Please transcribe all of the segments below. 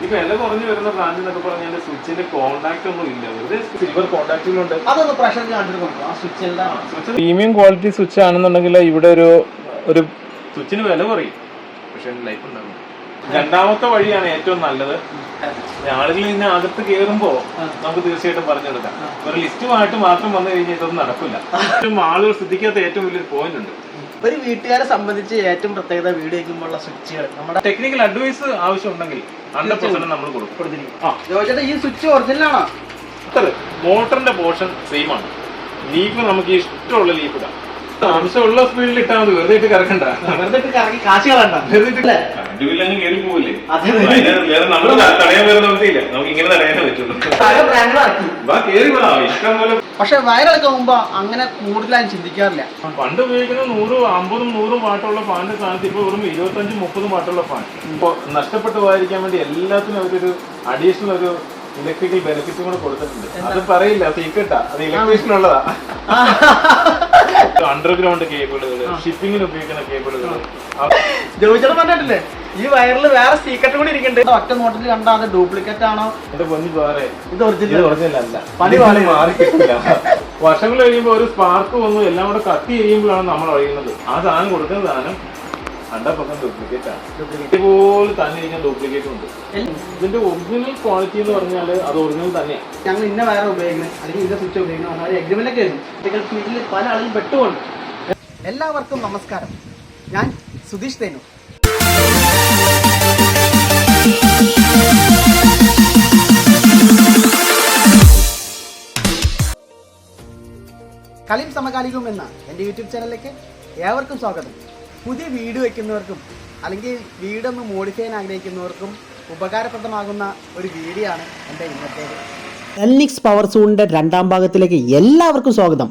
ഈ വില കുറഞ്ഞു വരുന്ന ബ്രാൻഡ് എന്നൊക്കെ പറഞ്ഞാൽ സ്വിച്ചിന്റെ കോൺടാക്ട് ഒന്നും ഇല്ല, വെറുതെ സിൽവർ കോൺടാക്റ്റുകളുണ്ട്. അതൊന്ന് പ്രഷർ കാണിച്ചിട്ട് ആ സ്വിച്ചിന്റെ പ്രീമിയം ക്വാളിറ്റി സ്വിച്ച് ആണെന്നുണ്ടെങ്കിൽ ഇവിടെ ഒരു സ്വിച്ചിന് വില കുറയും, പക്ഷെ ലൈഫ് ഉണ്ടാവും. രണ്ടാമത്തെ വഴിയാണ് ഏറ്റവും നല്ലത്. ആളുകൾ ഇതിന് അകത്ത് കയറുമ്പോ നമുക്ക് തീർച്ചയായിട്ടും പറഞ്ഞെടുക്കാം. ഒരു ലിസ്റ്റുമായിട്ട് മാത്രം വന്നു കഴിഞ്ഞാൽ ഇതൊന്നും നടക്കില്ല. ആളുകൾ ശ്രദ്ധിക്കാത്ത ഏറ്റവും വലിയൊരു പോയിന്റ് ഉണ്ട്. ഒരു വീട്ടുകാരെ സംബന്ധിച്ച് ഏറ്റവും പ്രത്യേകത വീട് വയ്ക്കുമ്പോഴുള്ള സ്വിച്ചുകൾ നമ്മുടെ ടെക്നിക്കൽ അഡ്വൈസ് ആവശ്യമുണ്ടെങ്കിൽ 100% നമ്മൾ കൊടുക്കും. ഈ സ്വിച്ച് ഒറിജിനലാണോ? മോട്ടറിന്റെ പോർഷൻ സെയിം ആണ്. ലീഫ് നമുക്ക് ഇഷ്ടമുള്ള ലീഫ് ഇടാം, ആവശ്യമുള്ള സ്പീഡിൽ ഇട്ടാൽ മതി. വെറുതെ ഇട്ട് കറക്കണ്ട, വെറുതെ കറക്കി കാശ് കളണ്ട. കറണ്ട് കയറി പോവില്ലേ, നമ്മൾ തടയാൻ വേറെ നമുക്കില്ല, നമുക്ക് ഇങ്ങനെ തടയാനേ പറ്റുള്ളൂ. ഇഷ്ടം പോലെ. പക്ഷെ വയറിളൊക്കെ മുമ്പോ അങ്ങനെ കൂടുതലായും ചിന്തിക്കാറില്ല. പണ്ട് ഉപയോഗിക്കുന്ന 150-100 വാട്ടുള്ള ഫാനിന്റെ സ്ഥാനത്ത് ഇപ്പൊ വെറും 25-30 വാട്ടുള്ള ഫാൻ. ഇപ്പൊ നഷ്ടപ്പെട്ടു പോയിരിക്കാൻ വേണ്ടി എല്ലാത്തിനും അവരൊരു അഡീഷണൽ ഒരു ഇലക്ട്രിക്കൽ ബെനിഫിറ്റും കൂടെ കൊടുത്തിട്ടുണ്ട്. അത് പറയില്ല, സീക്രട്ടാ, അത് ഇലക്ട്രീഷ്യൻ ഉള്ളതാ. അണ്ടർഗ്രൗണ്ട് കേബിളുകൾ, ഷിപ്പിങ്ങിന് ഉപയോഗിക്കുന്ന കേബിളുകൾ. ജോയിച്ചേട്ടൻ പറഞ്ഞിട്ടില്ലേ ഈ വയറിൽ വേറെ സീക്രട്ട് കൂടി ഇരിക്കുന്നുണ്ട്. ഒറ്റ നോട്ടിൽ കണ്ടാ അത് ഡ്യൂപ്ലിക്കേറ്റ് ആണോ? എന്റെ പൊന്നി വേറെ, ഇത് ഒറിജിനൽ അല്ല. പണി മാറി കിട്ടില്ല. വർഷങ്ങൾ കഴിയുമ്പോൾ ഒരു സ്പാർക്ക് വന്നു എല്ലാം കൂടെ കത്തി കഴിയുമ്പോഴാണ് നമ്മൾ അറിയുന്നത് ആ സാധനം കൊടുക്കുന്ന സാധനം 100% ഡ്യൂപ്ലിക്കേറ്റ് ആണ്. ഇതുപോലെ തന്നെ ഇരിക്കുന്ന ഡ്യൂപ്ലിക്കേറ്റ് ഉണ്ട്. ഇതിന്റെ ഒറിജിനൽ ക്വാളിറ്റി എന്ന് പറഞ്ഞാൽ അത് ഒറിജിനൽ തന്നെയാണ്. ഞങ്ങൾ ഇന്ന വയർ ഉപയോഗിക്കുന്നത് അല്ലെങ്കിൽ ഇന്ന സ്വിച്ച് ഉപയോഗിക്കുന്നത് എഗ്രിമെന്റൊക്കെ ആയിരുന്നു. ഫീൽഡിൽ പല ആളുകളും പെട്ടുകൊണ്ട്. എല്ലാവർക്കും നമസ്കാരം, ഞാൻ സുധീഷ് തേനൂർ. കളിയും സമകാലികവും എന്ന എൻ്റെ യൂട്യൂബ് ചാനലിലേക്ക് ഏവർക്കും സ്വാഗതം. പുതിയ വീട് വയ്ക്കുന്നവർക്കും അല്ലെങ്കിൽ വീടൊന്ന് മോഡിഫൈ ചെയ്യാൻ ആഗ്രഹിക്കുന്നവർക്കും ഉപകാരപ്രദമാകുന്ന ഒരു വീഡിയോ ആണ് എൻ്റെ ഇന്നത്തേത്. എൽനിക്സ് പവർ സൂണിൻ്റെ രണ്ടാം ഭാഗത്തിലേക്ക് എല്ലാവർക്കും സ്വാഗതം.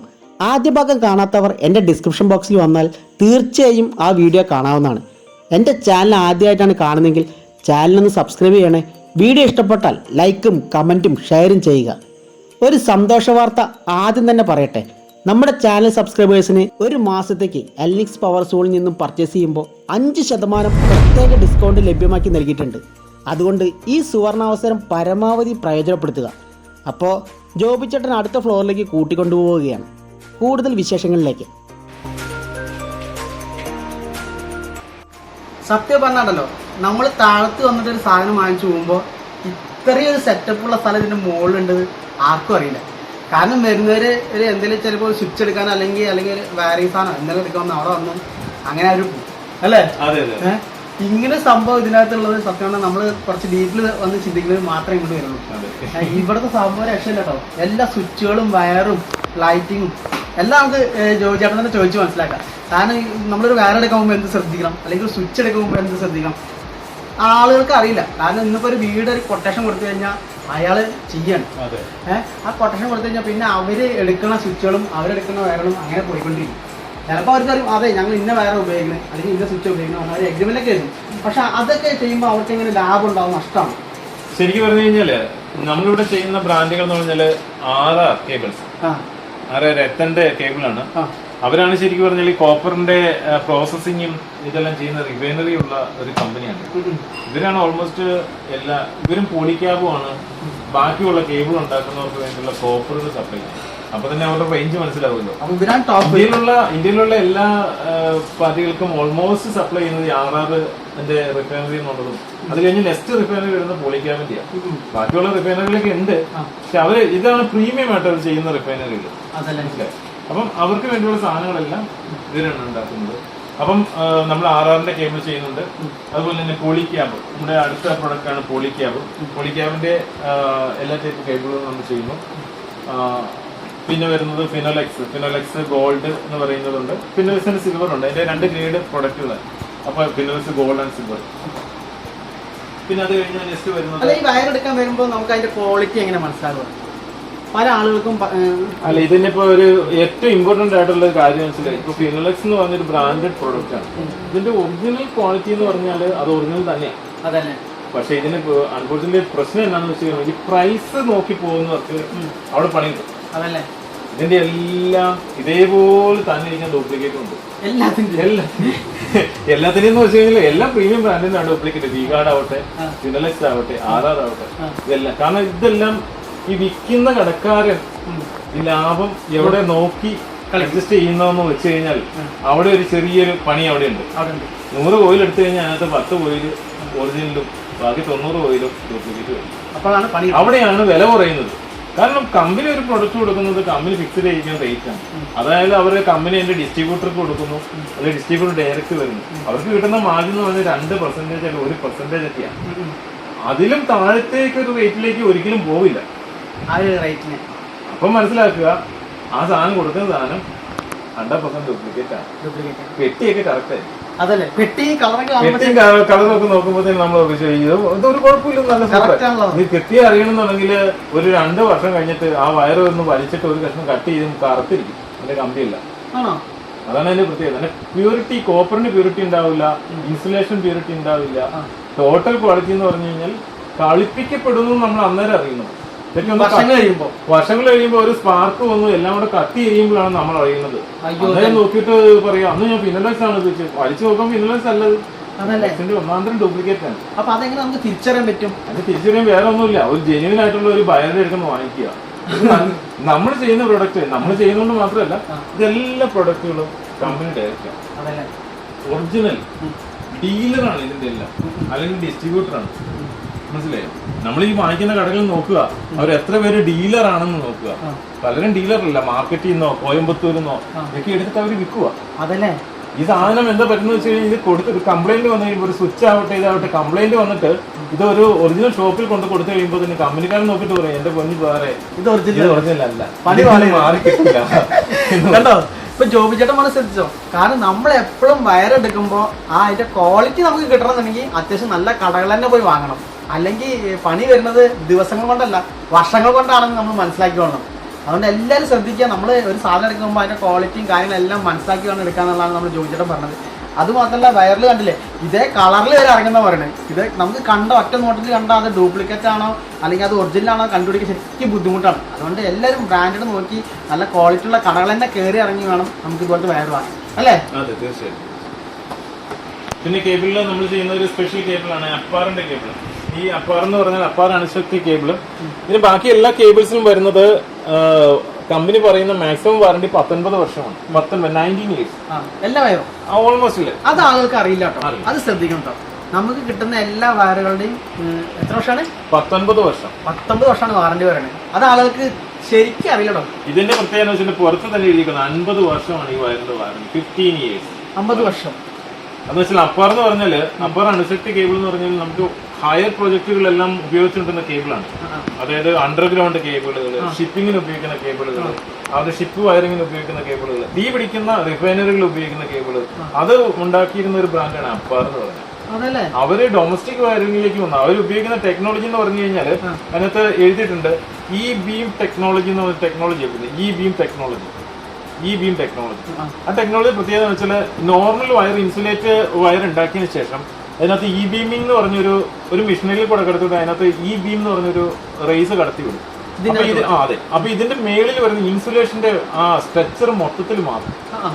ആദ്യ ഭാഗം കാണാത്തവർ എൻ്റെ ഡിസ്ക്രിപ്ഷൻ ബോക്സിൽ വന്നാൽ തീർച്ചയായും ആ വീഡിയോ കാണാവുന്നതാണ്. എൻ്റെ ചാനൽ ആദ്യമായിട്ടാണ് കാണുന്നതെങ്കിൽ ചാനലൊന്ന് സബ്സ്ക്രൈബ് ചെയ്യണേ. വീഡിയോ ഇഷ്ടപ്പെട്ടാൽ ലൈക്കും കമൻറ്റും ഷെയറും ചെയ്യുക. ഒരു സന്തോഷ വാർത്ത ആദ്യം തന്നെ പറയട്ടെ. നമ്മുടെ ചാനൽ സബ്സ്ക്രൈബേഴ്സിന് ഒരു മാസത്തേക്ക് എൽനിക്സ് പവർ സോണിൽ നിന്നും പർച്ചേസ് ചെയ്യുമ്പോൾ 5% പ്രത്യേക ഡിസ്കൗണ്ട് ലഭ്യമാക്കി നൽകിയിട്ടുണ്ട്. അതുകൊണ്ട് ഈ സുവർണാവസരം പരമാവധി പ്രയോജനപ്പെടുത്തുക. അപ്പോൾ ജോബിച്ചേട്ടൻ അടുത്ത ഫ്ലോറിലേക്ക് കൂട്ടിക്കൊണ്ടുപോവുകയാണ്. കൂടുതൽ വിശേഷങ്ങളിലേക്ക്. സത്യം പറഞ്ഞാണല്ലോ, നമ്മൾ താഴത്ത് വന്നിട്ട് ഒരു സാധനം വാങ്ങിച്ചു പോകുമ്പോൾ ഇത്രയൊരു സെറ്റപ്പുള്ള സ്ഥലം ഇതിൻ്റെ മുകളിലുണ്ട് ആർക്കും അറിയില്ല. കാരണം വരുന്നവർ ഒരു എന്തെങ്കിലും ചിലപ്പോൾ സ്വിച്ച് എടുക്കാനോ അല്ലെങ്കിൽ ഒരു വയറിംഗ് സാധനം എന്തെങ്കിലും എടുക്കാമെന്ന് അവിടെ വന്നു അങ്ങനെ ഒരു അല്ലേ. ഇങ്ങനെ സംഭവം ഇതിനകത്തുള്ളത് സത്യം പറഞ്ഞാൽ നമ്മൾ കുറച്ച് ഡീപ്പിൽ വന്ന് ചിന്തിക്കുന്നത് മാത്രമേ ഇങ്ങോട്ട് വരുള്ളൂ. ഇവിടുത്തെ സംഭവം രക്ഷയില്ല കേട്ടോ. എല്ലാ സ്വിച്ചുകളും വയറും ലൈറ്റിങ്ങും എല്ലാം നമുക്ക് ജോയിച്ചേട്ടൻ തന്നെ ചോദിച്ച് മനസ്സിലാക്കാം. കാരണം നമ്മളൊരു വയർ എടുക്കാൻ പോകുമ്പോൾ എന്ത് ശ്രദ്ധിക്കണം, അല്ലെങ്കിൽ ഒരു സ്വിച്ച് എടുക്കാൻ പോകുമ്പോൾ എന്ത് ശ്രദ്ധിക്കണം, ആളുകൾക്ക് അറിയില്ല. കാരണം ഇന്നിപ്പോൾ ഒരു വീട് ഒരു കൊട്ടേഷൻ കൊടുത്തു കഴിഞ്ഞാൽ അയാൾ ചെയ്യാണ്. ആ കൊട്ടേഷൻ കൊടുത്തു കഴിഞ്ഞാൽ പിന്നെ അവർ എടുക്കുന്ന സ്വിച്ചുകളും അവരെടുക്കുന്ന വയറുകളും അങ്ങനെ പോയിക്കൊണ്ടിരിക്കും. ചിലപ്പോൾ അവർക്ക് അറിയും അതെ ഞങ്ങൾ ഇന്ന വയർ ഉപയോഗിക്കുന്നത് അല്ലെങ്കിൽ ഇന്ന സ്വിച്ച് ഉപയോഗിക്കണം, അവർ എഗ്രിമെന്റൊക്കെ എഴുതും. പക്ഷെ അതൊക്കെ ചെയ്യുമ്പോൾ അവർക്ക് എങ്ങനെ ലാഭം ഉണ്ടാവും, നഷ്ടമാണ്. ശരിക്കും പറഞ്ഞു കഴിഞ്ഞാല് നമ്മളിവിടെ ചെയ്യുന്ന ബ്രാൻഡുകൾ എന്ന് പറഞ്ഞാല് RR കേബിൾസ്, രത്തന്റെ കേബിളാണ്. അവരാണ് ശരിക്കും പറഞ്ഞാൽ ഈ കോപ്പറിന്റെ പ്രോസസ്സിങ്ങും ഇതെല്ലാം ചെയ്യുന്ന റിഫൈനറി ഉള്ള ഒരു കമ്പനിയാണ്. ഇവരാണ് ഓൾമോസ്റ്റ് ഇവരും പോളിക്യാബുമാണ് ബാക്കിയുള്ള കേബിൾ ഉണ്ടാക്കുന്നവർക്ക് വേണ്ടിയുള്ള കോപ്പറിന് സപ്ലൈ ചെയ്യുന്നത്. അപ്പൊ തന്നെ അവരുടെ റേഞ്ച് മനസ്സിലാവുമല്ലോ. ഇന്ത്യയിലുള്ള എല്ലാ പാർട്ടികൾക്കും ഓൾമോസ്റ്റ് സപ്ലൈ ചെയ്യുന്നത് RRന്റെ റിഫൈനറി എന്നുള്ളതും അത് കഴിഞ്ഞ് നെക്സ്റ്റ് റിഫൈനറി വരുന്ന പോളിക്യാബിന്റെയാണ്. ബാക്കിയുള്ള റിഫൈനറികളൊക്കെ ഉണ്ട്, പക്ഷെ അവര് ഇതാണ് പ്രീമിയം ആയിട്ട് അവർ ചെയ്യുന്ന റിഫൈനറികൾ. അപ്പം അവർക്ക് വേണ്ടിയുള്ള സാധനങ്ങളെല്ലാം ഇവരാണ് ഉണ്ടാക്കുന്നത്. അപ്പം നമ്മൾ RRന്റെ കേബിൾ ചെയ്യുന്നുണ്ട്. അതുപോലെ തന്നെ പോളിക്യാബ്, നമ്മുടെ അടുത്ത പ്രൊഡക്റ്റാണ് പോളിക്യാബ്. പോളിക്യാബിന്റെ എല്ലാ ടൈപ്പ് കേബിളുകളും നമ്മൾ ചെയ്യുന്നു. പിന്നെ വരുന്നത് ഫിനോലെക്സ് ഗോൾഡ് എന്ന് പറയുന്നതുണ്ട്. ഫിനോലെക്സിന് സിൽവർ ഉണ്ട്. അതിന്റെ 2 ഗ്രേഡ് പ്രൊഡക്റ്റുകൾ. അപ്പൊ ഫിനോലെക്സ് ഗോൾഡ് ആൻഡ് സിൽവർ. പിന്നെ അത് കഴിഞ്ഞാൽ നെക്സ്റ്റ് വരുന്നത് ഈ വയർ എടുക്കാൻ വരുമ്പോൾ നമുക്ക് അതിന്റെ ക്വാളിറ്റി എങ്ങനെ മനസ്സിലാകുക? പല ആളുകൾക്കും അല്ല, ഇതിനിപ്പോ ഒരു ഏറ്റവും ഇമ്പോർട്ടന്റ് ആയിട്ടുള്ള കാര്യം വെച്ചാൽ ഇപ്പൊ ഫിനോലെക്സ് എന്ന് പറഞ്ഞൊരു ബ്രാൻഡഡ് പ്രൊഡക്റ്റ് ആണ്. ഇതിന്റെ ഒറിജിനൽ ക്വാളിറ്റി എന്ന് പറഞ്ഞാൽ അത് ഒറിജിനൽ തന്നെയാണ്. പക്ഷെ ഇതിന് അൺഫോർച്യുനേറ്റ്ലി പ്രശ്നം എന്താണെന്ന് വെച്ച് കഴിഞ്ഞാൽ ഈ പ്രൈസ് നോക്കി പോകുന്നവർക്ക് അവിടെ പണി കിട്ടും. ഇതിന്റെ എല്ലാം ഇതേപോലെ തന്നെ ഇരിക്കുന്ന ഡ്യൂപ്ലിക്കേറ്റ് ഉണ്ട്. എല്ലാത്തിനെയും വെച്ച് കഴിഞ്ഞാൽ എല്ലാം പ്രീമിയം ബ്രാൻഡിന്റെ ഡ്യൂപ്ലിക്കേറ്റ്. വിഗാർഡ് ആവട്ടെ, ഫിനലെക്സ് ആവട്ടെ, ആർആർ ആവട്ടെ, ഇതെല്ലാം. കാരണം ഇതെല്ലാം ഈ വിൽക്കുന്ന കടക്കാരൻ ഈ ലാഭം എവിടെ നോക്കി അഡ്ജസ്റ്റ് ചെയ്യുന്നതെന്ന് വെച്ച് കഴിഞ്ഞാൽ അവിടെ ഒരു ചെറിയൊരു പണി അവിടെ ഉണ്ട്. 100 കോയിൽ എടുത്തു കഴിഞ്ഞാൽ അതിനകത്ത് 10 കോയിൽ ഒറിജിനലും ബാക്കി 90 കോയിലും ഡ്യൂപ്ലിക്കേറ്റ് വരും. അവിടെയാണ് വില കുറയുന്നത്. കാരണം കമ്പനി ഒരു പ്രൊഡക്റ്റ് കൊടുക്കുന്നത് കമ്പനി ഫിക്സ്ഡ് ചെയ്യിക്കുന്ന റേറ്റ് ആണ്. അതായത് അവർ കമ്പനി അതിന്റെ ഡിസ്ട്രിബ്യൂട്ടർക്ക് കൊടുക്കുന്നു, അല്ലെങ്കിൽ ഡിസ്ട്രിബ്യൂട്ടർ ഡയറക്റ്റ് വരുന്നു. അവർക്ക് കിട്ടുന്ന മാർജിൻ എന്ന് പറഞ്ഞാൽ 2% അല്ലെങ്കിൽ 1% ഒക്കെയാണ്. അതിലും താഴത്തേക്ക് ഒരു റേറ്റിലേക്ക് ഒരിക്കലും പോവില്ല ആ ഒരു റേറ്റിന്. അപ്പം മനസ്സിലാക്കുക, ആ സാധനം കൊടുക്കുന്ന സാധനം 100% ഡ്യൂപ്ലിക്കേറ്റ് ആണ്. പെട്ടിയൊക്കെ കറക്റ്റ് ആയി. അതല്ലേ പെട്ടിയും കളറൊക്കെ നോക്കുമ്പോഴത്തേക്കും നമ്മൾ ഇതൊരു കുഴപ്പമില്ല, നല്ല സൂപ്പർ. ഇത് കെട്ടിയെ അറിയണമെന്നുണ്ടെങ്കിൽ ഒരു 2 വർഷം കഴിഞ്ഞിട്ട് ആ വയറ് ഒന്ന് വലിച്ചിട്ട് ഒരു കഷ്ണം കട്ട് ചെയ്ത് കറുത്തിരിക്കും. അതിന്റെ കമ്പിയില്ല. അതാണ് അതിന്റെ പ്രത്യേകത. അതിന്റെ പ്യൂരിറ്റി, കോപ്പറിന് പ്യൂരിറ്റി ഉണ്ടാവില്ല, ഇൻസുലേഷൻ പ്യൂരിറ്റി ഉണ്ടാവില്ല. ടോട്ടൽ ക്വാളിറ്റി എന്ന് പറഞ്ഞു കഴിഞ്ഞാൽ കളിപ്പിക്കപ്പെടുന്നു നമ്മൾ അന്നേരം അറിയുന്നത്. വർഷങ്ങൾ കഴിയുമ്പോ ഒരു സ്പാർക്ക് വന്നു എല്ലാം കൂടെ കട്ട് ചെയ്യുമ്പോഴാണ് നമ്മൾ അറിയുന്നത്. അന്നേരം നോക്കിയിട്ട് പറയാം, അന്ന് ഞാൻ ഫിനലെക്സ് ആണ് വെച്ചത്, വലിച്ചു നോക്കുമ്പോൾ ഫിനലെക്സ് അല്ലത്, ഒന്നാന്തരം ഡ്യൂപ്ലിക്കേറ്റ് ആണ്. അപ്പൊ അതെങ്ങനെ നമുക്ക് തിരിച്ചറിയാൻ പറ്റും? അത് തിരിച്ചറിയാൻ വേറെ ഒന്നുമില്ല, ഒരു ജെന്യൂൻ ആയിട്ടുള്ള ഒരു ബയറിന്റെ അടുത്ത് വാങ്ങിക്കുക. നമ്മൾ ചെയ്യുന്ന പ്രൊഡക്റ്റ് നമ്മൾ ചെയ്യുന്നതുകൊണ്ട് മാത്രമല്ല, ഇതെല്ലാ പ്രൊഡക്റ്റുകളും കമ്പനി ഡയറക്റ്റ് ആണ്, ഒറിജിനൽ ഡീലറാണ് ഇതിന്റെ എല്ലാം, അല്ലെങ്കിൽ ഡിസ്ട്രിബ്യൂട്ടറാണ്. മനസ്സിലായോ? നമ്മൾ ഈ വാങ്ങിക്കുന്ന കടകളിൽ നോക്കുക, അവർ എത്ര പേര് ഡീലർ ആണെന്ന് നോക്കുക. പലരും ഡീലറല്ല, മാർക്കറ്റിൽ നിന്നോ കോയമ്പത്തൂരിൽ നിന്നോ ഇതൊക്കെ എടുത്തിട്ട് അവർ വിൽക്കുക. അതല്ലേ ഈ സാധനം എന്താ പറ്റുന്ന വെച്ച് കഴിഞ്ഞാൽ, ഇത് കൊടുത്തിട്ട് കംപ്ലൈന്റ് വന്നു കഴിയുമ്പോൾ ഒരു സ്വിച്ച് ആവട്ടെ ഇതാവട്ടെ കംപ്ലൈന്റ് വന്നിട്ട് ഇതൊരു ഒറിജിനൽ ഷോപ്പിൽ കൊണ്ട് കൊടുത്തു കഴിയുമ്പോൾ തന്നെ കമ്പനിക്കാരൻ നോക്കിട്ട് പറയും, എന്റെ പൊന്നി വേറെ ഇത് ഒറിജിനൽ അല്ല, മാറി കിട്ടില്ല. കണ്ടോ? ഇപ്പൊ ജോബി ചേട്ടൻ നമ്മൾ ശ്രദ്ധിച്ചോ? കാരണം നമ്മൾ എപ്പോഴും വയറെടുക്കുമ്പോൾ അതിന്റെ ക്വാളിറ്റി നമുക്ക് കിട്ടണമെന്നുണ്ടെങ്കിൽ അത്യാവശ്യം നല്ല കടകൾ തന്നെ പോയി വാങ്ങണം. അല്ലെങ്കിൽ പണി വരുന്നത് ദിവസങ്ങൾ കൊണ്ടല്ല, വർഷങ്ങൾ കൊണ്ടാണെന്ന് നമ്മൾ മനസ്സിലാക്കി വേണം. അതുകൊണ്ട് എല്ലാവരും ശ്രദ്ധിക്കുക, നമ്മൾ ഒരു സാധനം എടുക്കുമ്പോൾ അതിന്റെ ക്വാളിറ്റിയും കാര്യങ്ങളെല്ലാം മനസ്സിലാക്കി വേണം എടുക്കാന്നുള്ളതാണ് നമ്മൾ ജോബി ചേട്ടൻ പറഞ്ഞത്. അതുമാത്രമല്ല, വയറിൽ കണ്ടില്ലേ ഇതേ കളറിൽ വരെ ഇറങ്ങുന്ന പറയുന്നത്. ഇത് നമുക്ക് കണ്ട ഒറ്റ നോട്ടിൽ കണ്ടാൽ അത് ഡ്യൂപ്ലിക്കേറ്റ് ആണോ അല്ലെങ്കിൽ അത് ഒറിജിനൽ ആണോ കണ്ടുപിടിക്കാൻ ശരിക്കും ബുദ്ധിമുട്ടാണ്. അതുകൊണ്ട് എല്ലാവരും ബ്രാൻഡഡ് നോക്കി നല്ല ക്വാളിറ്റി ഉള്ള കടകൾ തന്നെ കയറി ഇറങ്ങി വേണം നമുക്ക് ഇതുപോലത്തെ വയർ വാങ്ങാൻ, അല്ലേ? അതെ, തീർച്ചയായിട്ടും. പിന്നെ കേബിളിൽ നമ്മൾ ചെയ്യുന്ന ഒരു സ്പെഷ്യൽ കേബിളാണ് അപ്പാറിന്റെ കേബിൾ. ഈ അപ്പാർ എന്ന് പറഞ്ഞാൽ അപ്പാർ അണുശക്തി കേബിള്. ഇതിന് ബാക്കി എല്ലാ കേബിൾസിലും വരുന്നത് കമ്പനി പറയുന്ന മാക്സിമം വാറണ്ടി 19 വർഷമാണ്. 19 ഇയേഴ്സ് എല്ലാ വയറും ഓൾമോസ്റ്റ് ഇല്ല. അത് ആളുകൾക്ക് അറിയില്ല കേട്ടോ, അത് ശ്രദ്ധിക്കണം കേട്ടോ. നമുക്ക് കിട്ടുന്ന എല്ലാ വയറുകളുടെയും എത്ര വർഷമാണ്? 19 വർഷം. 19 വർഷമാണ് വാറണ്ടി പറയുന്നത്. അത് ആളുകൾക്ക് ശരിക്കും അറിയില്ലട്ടോ. ഇതിന്റെ പ്രത്യേകത വെച്ചിട്ട് പുറത്ത് തന്നെ എഴുതിയിരിക്കുന്നത് 50 വർഷമാണ് ഈ വയറിന്റെ വാറണ്ടി. 15 ഇയേഴ്സ്, 50 വർഷം. അതെന്ന് വെച്ചാൽ അപ്പാർ എന്ന് പറഞ്ഞാല്, അപ്പാർ അണുശക്തി കേബിൾ എന്ന് പറഞ്ഞാൽ നമുക്ക് ഹയർ പ്രൊജക്ടുകളെല്ലാം ഉപയോഗിച്ചുകൊണ്ടിരുന്ന കേബിളാണ്. അതായത് അണ്ടർഗ്രൗണ്ട് കേബിളുകൾ, ഷിപ്പിങ്ങിന് ഉപയോഗിക്കുന്ന കേബിളുകൾ, അത് ഷിപ്പ് വയറിങ്ങിന് ഉപയോഗിക്കുന്ന കേബിളുകൾ, തീ പിടിക്കുന്ന റിഫൈനറികൾ ഉപയോഗിക്കുന്ന കേബിള്, അത് ഉണ്ടാക്കിയിരുന്ന ഒരു ബ്രാൻഡാണ് അപ്പാർ എന്ന് പറയുന്നത്. അവര് ഡൊമസ്റ്റിക് വയറിംഗിലേക്ക് വന്നു. അവർ ഉപയോഗിക്കുന്ന ടെക്നോളജി എന്ന് പറഞ്ഞു കഴിഞ്ഞാല് അതിനകത്ത് എഴുതിയിട്ടുണ്ട് ഇ ബീം ടെക്നോളജി എന്ന് പറഞ്ഞ ടെക്നോളജി. ഈ ബീം ടെക്നോളജി ആ ടെക്നോളജി പ്രത്യേകത എന്ന് വെച്ചാൽ, നോർമൽ വയർ ഇൻസുലേറ്റ് വയർ ഉണ്ടാക്കിയതിനു ശേഷം അതിനകത്ത് ഇ ബീമിംഗ് എന്ന് പറഞ്ഞൊരു മെഷീനറിയിൽ കൂടെ കടത്തിവിടും. അതിനകത്ത് ഇ ബീം എന്ന് പറഞ്ഞൊരു റേസ് കടത്തിവിടും. അതെ, അപ്പൊ ഇതിന്റെ മേളിൽ വരുന്ന ഇൻസുലേഷന്റെ ആ സ്ട്രക്ചർ മൊത്തത്തിൽ മാറും.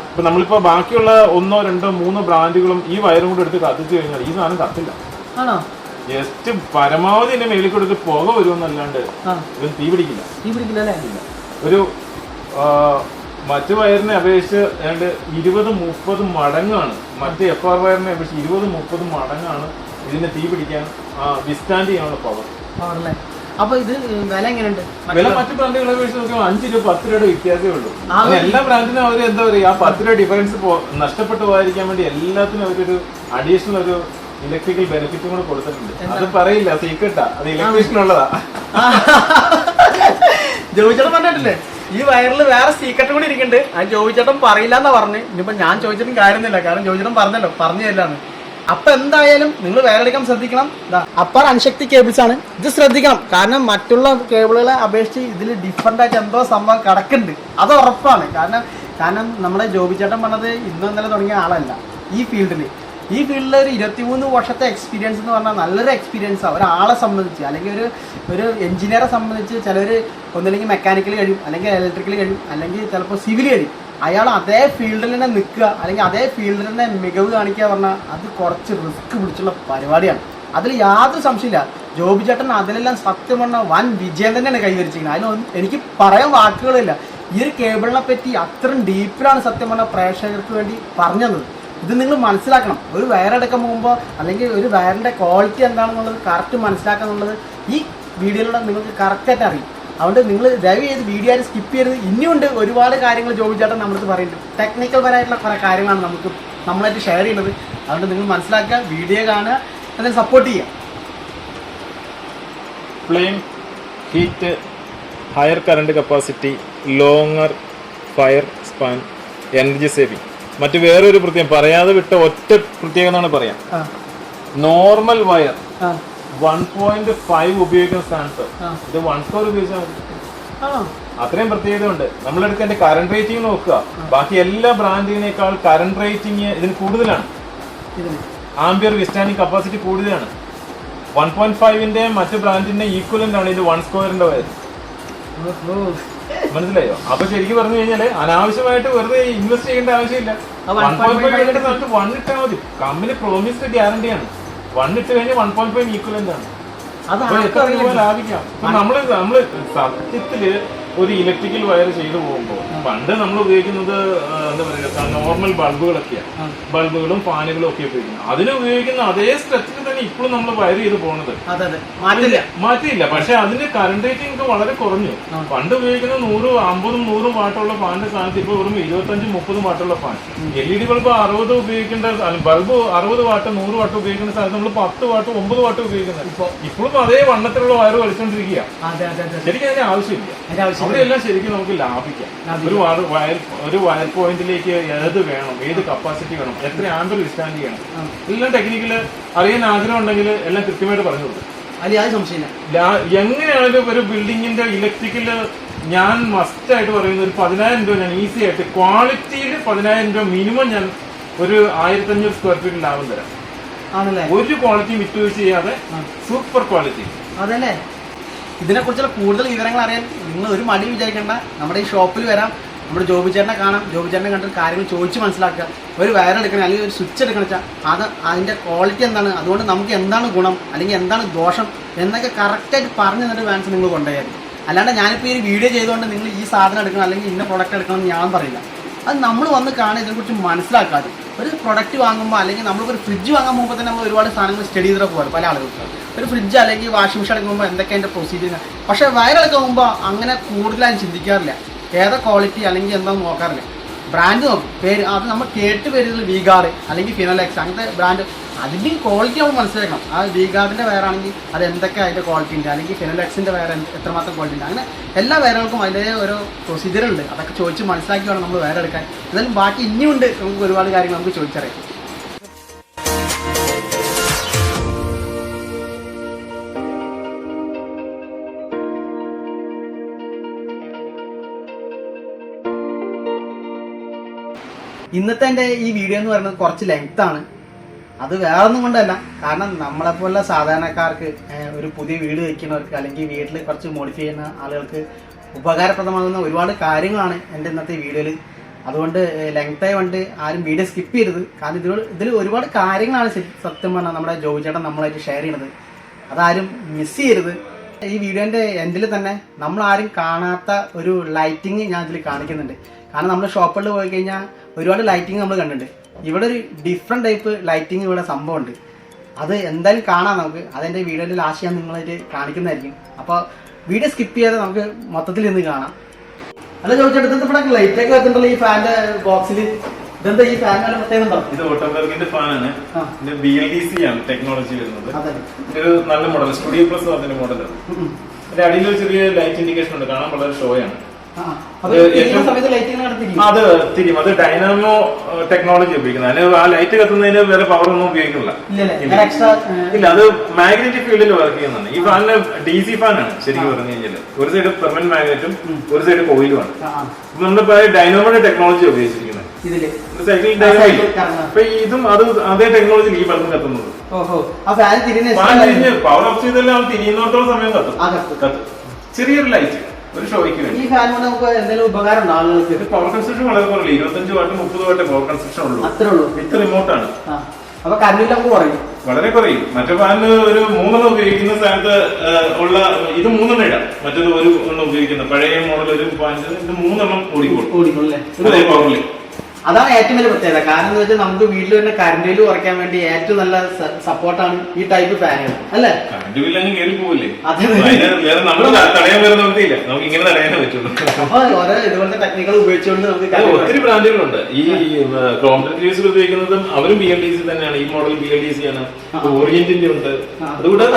ഇപ്പൊ നമ്മളിപ്പോ ബാക്കിയുള്ള 1, 2, 3 ബ്രാൻഡുകളും ഈ വയറും കൂടെ എടുത്ത് കത്തിച്ചു കഴിഞ്ഞാൽ ഈ സാധനം കത്തില്ല. ജസ്റ്റ് പരമാവധി ഇതിന്റെ മേളിൽ കൊടുത്ത് പുക വരുമെന്നല്ലാണ്ട് ഇത് തീ പിടിക്കില്ല. ഒരു മറ്റു വയറിനെ അപേക്ഷിച്ച് ഏതാണ്ട് 20-30 മടങ്ങാണ്, മറ്റ് FR വയറിനെ അപേക്ഷിച്ച് 20-30 മടങ്ങാണ് ഇതിന്റെ തീ പിടിക്കാൻ വിസ്റ്റാൻഡ് ചെയ്യാനുള്ള പവർ. അപ്പൊ ഇത് വില എങ്ങനെയുണ്ട്? വില മറ്റു ബ്രാൻഡുകളെ അപേക്ഷിച്ച് നോക്കുമ്പോൾ 5 രൂപ 10 രൂപയുടെ വ്യത്യാസമേ ഉള്ളൂ. എല്ലാ ബ്രാൻഡിനും അവർ എന്താ പറയുക, ആ 10 രൂപ ഡിഫറൻസ് നഷ്ടപ്പെട്ടു പോകാതിരിക്കാൻ വേണ്ടി എല്ലാത്തിനും അവരൊരു അഡീഷണൽ ഒരു ഇലക്ട്രിക്കൽ ബെനിഫിറ്റും കൂടെ കൊടുത്തിട്ടുണ്ട്. അത് പറയില്ല, സീക്രട്ടാ, അത് ഇലക്ട്രീഷ്യനുള്ളതാ. ജോയിച്ചേട്ടൻ പറഞ്ഞിട്ടില്ലേ ഈ വയറിൽ വേറെ സീക്രട്ട് കൂടി ഇരിക്കുന്നുണ്ട്. അത് ജോയിച്ചേട്ടൻ പറയില്ല എന്നാ പറഞ്ഞു. ഇനിയിപ്പോ ഞാൻ ചോദിച്ചിട്ടും കാര്യമൊന്നുമില്ല, കാരണം ജോയിച്ചേട്ടൻ പറഞ്ഞല്ലോ, പറഞ്ഞു തരില്ലാന്ന്. അപ്പൊ എന്തായാലും നിങ്ങൾ വേറെടുക്കാൻ ശ്രദ്ധിക്കണം. അപ്പാർ അൺശക്തി കേബിൾസ് ആണ്, ഇത് ശ്രദ്ധിക്കണം. കാരണം മറ്റുള്ള കേബിളുകളെ അപേക്ഷിച്ച് ഇതിൽ ഡിഫറെന്റ് ആയിട്ട് എന്തോ സംഭവം കിടക്കുന്നുണ്ട്, അത് ഉറപ്പാണ്. കാരണം നമ്മുടെ ജോബി ചേട്ടൻ പറഞ്ഞത് ഇന്നും ഇന്നലെ തുടങ്ങിയ ആളല്ല ഈ ഫീൽഡിൽ. ഈ ഫീൽഡിൽ ഒരു 23 വർഷത്തെ എക്സ്പീരിയൻസ് എന്ന് പറഞ്ഞാൽ നല്ലൊരു എക്സ്പീരിയൻസാണ് ഒരാളെ സംബന്ധിച്ച്. അല്ലെങ്കിൽ ഒരു എഞ്ചിനീയറെ സംബന്ധിച്ച് ചിലർ ഒന്നില്ലെങ്കിൽ മെക്കാനിക്കൽ കഴിയും, അല്ലെങ്കിൽ ഇലക്ട്രിക്കൽ കഴിയും, അല്ലെങ്കിൽ ചിലപ്പോൾ സിവിൽ കഴിയും. അയാൾ അതേ ഫീൽഡിൽ തന്നെ നിൽക്കുക അല്ലെങ്കിൽ അതേ ഫീൽഡിൽ തന്നെ മികവ് കാണിക്കുക പറഞ്ഞാൽ അത് കുറച്ച് റിസ്ക് പിടിച്ചുള്ള പരിപാടിയാണ്. അതിൽ യാതൊരു സംശയമില്ല. ജോബി ചേട്ടൻ അതിലെല്ലാം സത്യം പറഞ്ഞാൽ വൻ വിജയം തന്നെയാണ് കൈവരിച്ചിരിക്കുന്നത്. അതിനൊന്നും എനിക്ക് പറയാൻ വാക്കുകളില്ല. ഈ ഒരു കേബിളിനെ പറ്റി അത്രയും ഡീപ്പിലാണ് സത്യം പറഞ്ഞാൽ പ്രേക്ഷകർക്ക് വേണ്ടി പറഞ്ഞത്. ഇത് നിങ്ങൾ മനസ്സിലാക്കണം. ഒരു വയറെടുക്കാൻ പോകുമ്പോൾ അല്ലെങ്കിൽ ഒരു വയറിൻ്റെ ക്വാളിറ്റി എന്താണെന്നുള്ളത് കറക്റ്റ് മനസ്സിലാക്കുക എന്നുള്ളത് ഈ വീഡിയോയിലൂടെ നിങ്ങൾക്ക് കറക്റ്റായിട്ട് അറിയും. അതുകൊണ്ട് നിങ്ങൾ ദയവ് ചെയ്ത് വീഡിയോ ആയിട്ട് സ്കിപ്പ് ചെയ്യരുത്. ഇനിയുണ്ട് ഒരുപാട് കാര്യങ്ങൾ ജോബി ചേട്ടൻ നമ്മളടുത്ത് പറയുന്നുണ്ട്. ടെക്നിക്കൽ പരമായിട്ടുള്ള കുറേ കാര്യങ്ങളാണ് നമ്മളായിട്ട് ഷെയർ ചെയ്യുന്നത്. അതുകൊണ്ട് നിങ്ങൾ മനസ്സിലാക്കുക, വീഡിയോ കാണുക, അതിനെ സപ്പോർട്ട് ചെയ്യുക. Flame heat, higher current capacity, longer fire span, energy saving. മറ്റു വേറൊരു പ്രത്യേകം പറയാതെ വിട്ട ഒറ്റ പ്രത്യേകം എന്നാണ് പറയാം. നോർമൽ വയർ 1.5 ഉപയോഗിക്കുന്ന സ്ഥാനത്ത് ഇത് 1.4 ഉപയോഗിച്ചാൽ മതി. അത്രയും പ്രത്യേകത ഉണ്ട്. നമ്മളെടുത്ത് കറണ്ട് റേറ്റിംഗ് നോക്കുക. ബാക്കി എല്ലാ ബ്രാൻഡിനേക്കാൾ കറണ്ട് റേറ്റിംഗ് ഇതിന് കൂടുതലാണ്. ആംബിയർ വിസ്റ്റാൻഡിങ് കപ്പാസിറ്റി കൂടുതലാണ്. 1.5ന്റെ മറ്റു ബ്രാൻഡിന്റെ ഈക്വലന്റ് ആണ് ഇത് 1/2 വയർ. മനസ്സിലായോ? അപ്പൊ ശരിക്കും പറഞ്ഞു കഴിഞ്ഞാല് അനാവശ്യമായിട്ട് വെറുതെ ഇൻവെസ്റ്റ് ചെയ്യേണ്ട ആവശ്യമില്ല. 1.5 നമുക്ക് 1 ഇട്ടാൽ മതി. കമ്പനി പ്രോമിസ്ഡ് ഗ്യാരണ്ടിയാണ്. 1 ഇട്ട് കഴിഞ്ഞാൽ 1.5 ഈക്വലന്റ് ആണ്. അപ്പൊ എത്ര രൂപ ലാഭിക്കാം. ഇപ്പൊ നമ്മള് സത്യത്തില് ഒരു ഇലക്ട്രിക്കൽ വയർ ചെയ്തു പോകുമ്പോൾ പണ്ട് നമ്മൾ ഉപയോഗിക്കുന്നത് എന്താ പറയുക, നോർമൽ ബൾബുകളൊക്കെയാണ്. ബൾബുകളും ഫാനുകളും ഒക്കെ ഉപയോഗിക്കുന്നത്. അതിന് ഉപയോഗിക്കുന്ന അതേ സ്ട്രെച്ചിൽ തന്നെ ഇപ്പോഴും നമ്മൾ വയർ ചെയ്ത് പോകുന്നത് മാറ്റിയില്ല. പക്ഷെ അതിന്റെ കറണ്ട് റേറ്റിംഗ് ഒക്കെ വളരെ കുറഞ്ഞു. പണ്ട് ഉപയോഗിക്കുന്ന 150-100 വാട്ടുള്ള ഫാനിന്റെ സ്ഥാനത്ത് ഇപ്പൊ വെറും 25-30 വാട്ടുള്ള ഫാൻ. LED ബൾബ് 60 ഉപയോഗിക്കേണ്ട ബൾബ് 60 വാട്ട് 100 വാട്ട് ഉപയോഗിക്കുന്ന സ്ഥാനത്ത് നമ്മൾ 10 വാട്ട് 9 വാട്ട് ഉപയോഗിക്കുന്നത്. ഇപ്പോഴും അതേ വണ്ണത്തിലുള്ള വയർ വലിച്ചുകൊണ്ടിരിക്കുക. ശരിക്കും അതിന്റെ ആവശ്യമില്ല. അവിടെയെല്ലാം ശരിക്കും നമുക്ക് ലാഭിക്കാം. ഒരു വയർ പോയിന്റിലേക്ക് ഏത് വേണം, ഏത് കപ്പാസിറ്റി വേണം, എത്ര ആംബിയർ വിസ്റ്റാൻഡ് ചെയ്യണം, എല്ലാം ടെക്നിക്കല് അറിയാൻ ആഗ്രഹം ഉണ്ടെങ്കിൽ എല്ലാം കൃത്യമായിട്ട് പറഞ്ഞു കൊടുക്കും. എങ്ങനെയാണെങ്കിലും ഒരു ബിൽഡിങ്ങിന്റെ ഇലക്ട്രിക്കല് ഞാൻ മസ്റ്റ് ആയിട്ട് പറയുന്ന ഒരു 10,000 രൂപ ഞാൻ ഈസി ആയിട്ട് ക്വാളിറ്റിയിൽ 10,000 രൂപ മിനിമം ഞാൻ ഒരു 1500 സ്ക്വയർ ഫീറ്റ് ലാഭം തരാം. ഒരു ക്വാളിറ്റി വിട്ടുവീഴ്ച ചെയ്യാതെ സൂപ്പർ ക്വാളിറ്റി. അതല്ലേ, ഇതിനെക്കുറിച്ചുള്ള കൂടുതൽ വിവരങ്ങൾ അറിയാൻ നിങ്ങൾ ഒരു മടി വിചാരിക്കേണ്ട. നമ്മുടെ ഈ ഷോപ്പിൽ വരാം, നമ്മുടെ ജോബി ചേട്ടനെ കാണാം. ജോബി ചേട്ടനെ കണ്ടിട്ട് കാര്യങ്ങൾ ചോദിച്ച് മനസ്സിലാക്കുക. ഒരു വയർ എടുക്കണം അല്ലെങ്കിൽ ഒരു സ്വിച്ച് എടുക്കണം വെച്ചാൽ അതിൻ്റെ ക്വാളിറ്റി എന്താണ്, അതുകൊണ്ട് നമുക്ക് എന്താണ് ഗുണം അല്ലെങ്കിൽ എന്താണ് ദോഷം എന്നൊക്കെ കറക്റ്റായിട്ട് പറഞ്ഞു തന്നിട്ട് വേണം നിങ്ങൾ കൊണ്ടുപോയാൽ. അല്ലാണ്ട് ഞാനിപ്പോൾ ഈ വീഡിയോ ചെയ്തുകൊണ്ട് നിങ്ങൾ ഈ സാധനം എടുക്കണം അല്ലെങ്കിൽ ഇന്ന പ്രൊഡക്റ്റ് എടുക്കണം എന്ന് ഞാൻ പറയില്ല. അത് നമ്മൾ വന്ന് കാണാൻ ഇതിനെക്കുറിച്ച് മനസ്സിലാക്കാതെ ഒരു പ്രൊഡക്റ്റ് വാങ്ങുമ്പോൾ അല്ലെങ്കിൽ നമ്മളിപ്പോൾ ഒരു ഫ്രിഡ്ജ് വാങ്ങാൻ പോകുമ്പോൾ തന്നെ നമ്മൾ ഒരുപാട് സാധനങ്ങൾ സ്റ്റഡി ചെയ്തിട്ട് പോകാറ് പല ആളുകൾക്ക്. ഒരു ഫ്രിഡ്ജ് അല്ലെങ്കിൽ വാഷിംഗ് മെഷീൻ എടുക്കുമ്പോൾ എന്തൊക്കെ അതിൻ്റെ പ്രൊസീജിയർ. പക്ഷേ വയറെടുക്കാൻ പോകുമ്പോൾ അങ്ങനെ കൂടുതലായും ചിന്തിക്കാറില്ല. ഏതാ ക്വാളിറ്റി അല്ലെങ്കിൽ എന്താണെന്ന് നോക്കാറില്ല. ബ്രാൻഡ് നോക്കും, പേര് അത് നമ്മൾ കേട്ട് വരുന്നത് വീഗാർഡ് അല്ലെങ്കിൽ ഫിനോലെക്സ് അങ്ങനത്തെ ബ്രാൻഡ്. അതിൻ്റെയും ക്വാളിറ്റി നമ്മൾ മനസ്സിലാക്കണം. ആ വീഗാർഡിൻ്റെ വയറാണെങ്കിൽ അത് എന്തൊക്കെ അതിൻ്റെ ക്വാളിറ്റി ഉണ്ട്, അല്ലെങ്കിൽ ഫിനോലെക്സിൻ്റെ വയർ എത്രമാത്രം ക്വാളിറ്റി ഉണ്ട്. അങ്ങനെ എല്ലാ വയറുകൾക്കും അതിൻ്റെ ഓരോ പ്രൊസീജിയറുണ്ട്. അതൊക്കെ ചോദിച്ച് മനസ്സിലാക്കി വേണം നമ്മൾ വയറെടുക്കാൻ. എന്നാലും ബാക്കി ഇനിയുണ്ട് നമുക്ക് ഒരുപാട് കാര്യങ്ങൾ നമുക്ക് ചോദിച്ചറിയാം. ഇന്നത്തെ എൻ്റെ ഈ വീഡിയോ എന്ന് പറയുന്നത് കുറച്ച് ലെങ്ത്താണ്. അത് വേറൊന്നും കൊണ്ടല്ല, കാരണം നമ്മളെപ്പോലുള്ള സാധാരണക്കാർക്ക് ഒരു പുതിയ വീട് വയ്ക്കുന്നവർക്ക് അല്ലെങ്കിൽ വീട്ടിൽ കുറച്ച് മോഡിഫൈ ചെയ്യുന്ന ആളുകൾക്ക് ഉപകാരപ്രദമാകുന്ന ഒരുപാട് കാര്യങ്ങളാണ് എൻ്റെ ഇന്നത്തെ വീഡിയോയിൽ. അതുകൊണ്ട് ലെങ്തായി കൊണ്ട് ആരും വീഡിയോ സ്കിപ്പ് ചെയ്യരുത്. കാരണം ഇതിൽ ഒരുപാട് കാര്യങ്ങളാണ് സത്യം പറഞ്ഞാൽ നമ്മുടെ ജോബി ചേട്ടൻ നമ്മളായിട്ട് ഷെയർ ചെയ്യണത്. അതാരും മിസ് ചെയ്യരുത്. ഈ വീഡിയോൻ്റെ എൻഡിൽ തന്നെ നമ്മളാരും കാണാത്ത ഒരു ലൈറ്റിങ് ഞാൻ ഇതിൽ കാണിക്കുന്നുണ്ട്. കാരണം നമ്മുടെ ഷോപ്പുകളിൽ പോയി കഴിഞ്ഞാൽ ഒരുപാട് ലൈറ്റിങ് നമ്മൾ കണ്ടിട്ടുണ്ട്. ഇവിടെ ഒരു ഡിഫറെൻറ്റ് ടൈപ്പ് ലൈറ്റിങ് ഇവിടെ സംഭവമുണ്ട്. അത് എന്തായാലും കാണാം നമുക്ക്. അതെൻ്റെ വീഡിയോൻ്റെ ലാസ്റ്റ് ഞാൻ നിങ്ങളായിട്ട് കാണിക്കുന്നതായിരിക്കും. അപ്പോൾ വീഡിയോ സ്കിപ്പ് ചെയ്യാതെ നമുക്ക് മൊത്തത്തിൽ ഇന്ന് കാണാം. അല്ല ചോദിച്ചെടുത്ത ഇവിടെ ലൈറ്റൊക്കെ വെച്ചിട്ടുണ്ടല്ലോ ഈ ഫാനിന്റെ ബോക്സിൽ. ഇതെന്താ ഈ ഫാനിന്റെ പ്രത്യേകത ഉണ്ടോ? ഇത് ഓട്ടോബർഗിന്റെ ഫാനാണ്. BLDC ആണ് ടെക്നോളജി വരുന്നത്. ഒരു നല്ല മോഡൽ, സ്റ്റുഡിയോ പ്ലസ് അതിന്റെ മോഡലാണ്. അതിന്റെ അടിയിൽ ഒരു ചെറിയ ലൈറ്റ് ഇൻഡിക്കേഷൻ ഉണ്ട്, കാണാൻ വളരെ ഷോ ആണ്. അത് തിരിയും. അത് ഡൈനാമോ ടെക്നോളജി ഉപയോഗിക്കുന്നത്. അതിന് ആ ലൈറ്റ് കത്തുന്നതിന് വേറെ പവർ ഒന്നും ഉപയോഗിക്കുന്നില്ല. ഇല്ല, അത് മാഗ്നറ്റിക് ഫീൽഡിൽ വർക്ക് ചെയ്യുന്നതാണ്. ഈ ഫാനിന് DC ഫാനാണ് ശരിക്കും പറഞ്ഞു കഴിഞ്ഞാൽ. ഒരു സൈഡ് പെർമനന്റ് മാഗ്നറ്റും ഒരു സൈഡ് കോയിലുമാണ്. നമ്മളിപ്പോ ഡൈനാമോയുടെ ടെക്നോളജി ഉപയോഗിച്ചിരിക്കുന്നത്. Cycle Dynamo. അപ്പൊ ഇതും അതേ ടെക്നോളജിയിൽ ഈ ബൾബ് കത്തുന്നത്. പവർ ഓഫ് ചെയ്താലും അത് തിരിയുന്നിടത്തോളം സമയം കത്തും. ചെറിയൊരു ലൈറ്റ് ഒരു ഷോയ്ക്ക് വേണ്ടി. ഈ ഫാൻ കൊണ്ട് നമുക്ക് എന്തെങ്കിലും ഉപകാരം ഉണ്ടോ ആളുകൾക്ക്? ഇത് പവർ കൺസ്ട്രക്ഷൻ വളരെ കുറവില്ല, 25 വാട്ട് 30 വാട്ട് പവർ കൺസ്ട്രക്ഷൻ ഉള്ളൂ. അത്രേ ഉള്ളൂ. വിത്ത് റിമോട്ടാണ്. അപ്പൊ കറണ്ട് ബില്ല് നമുക്ക് കുറയും, വളരെ കുറയും. മറ്റേ ഫാനില് ഒരു 3 ഉപയോഗിക്കുന്ന സ്ഥാനത്ത് ഉള്ള ഇത് 3 ഇടാം, മറ്റേത് ഒരു ഉപയോഗിക്കുന്ന പഴയ മോഡൽ ഒരു ഫാനിന് ഇത് 3 ഓടിക്കോളും അതേ പവറിൽ. അതാണ് ഏറ്റവും വലിയ പ്രത്യേകത. കാരണം എന്ന് വെച്ചാൽ നമുക്ക് വീട്ടിൽ തന്നെ കറണ്ട് ബില്ല് കുറയ്ക്കാൻ വേണ്ടി ഏറ്റവും നല്ല സപ്പോർട്ടാണ് ഈ ടൈപ്പ് ഫാനുകൾ അല്ലേ? കറണ്ട് ബില്ല് അങ്ങ് കയറി പോവില്ലേ? വേറെ നമ്മൾ തടയാൻ വേറെ നമുക്കില്ല, നമുക്ക് ഇങ്ങനെ തടയാനേ പറ്റുള്ളൂ. അപ്പൊ ഓരോ ഇതുപോലത്തെ ടെക്നിക്കുകൾ ഉപയോഗിച്ചുകൊണ്ട് നമുക്ക് ഒത്തിരി ബ്രാൻഡുകളുണ്ട്. ഈ കോംപ്ലക്സ് ഉപയോഗിക്കുന്നതും അവരും BLDC തന്നെയാണ്. ഈ മോഡൽ BLDC ആണ്, ഓറിയന്റിന്റെ ഉണ്ട്. അതുകൂടാതെ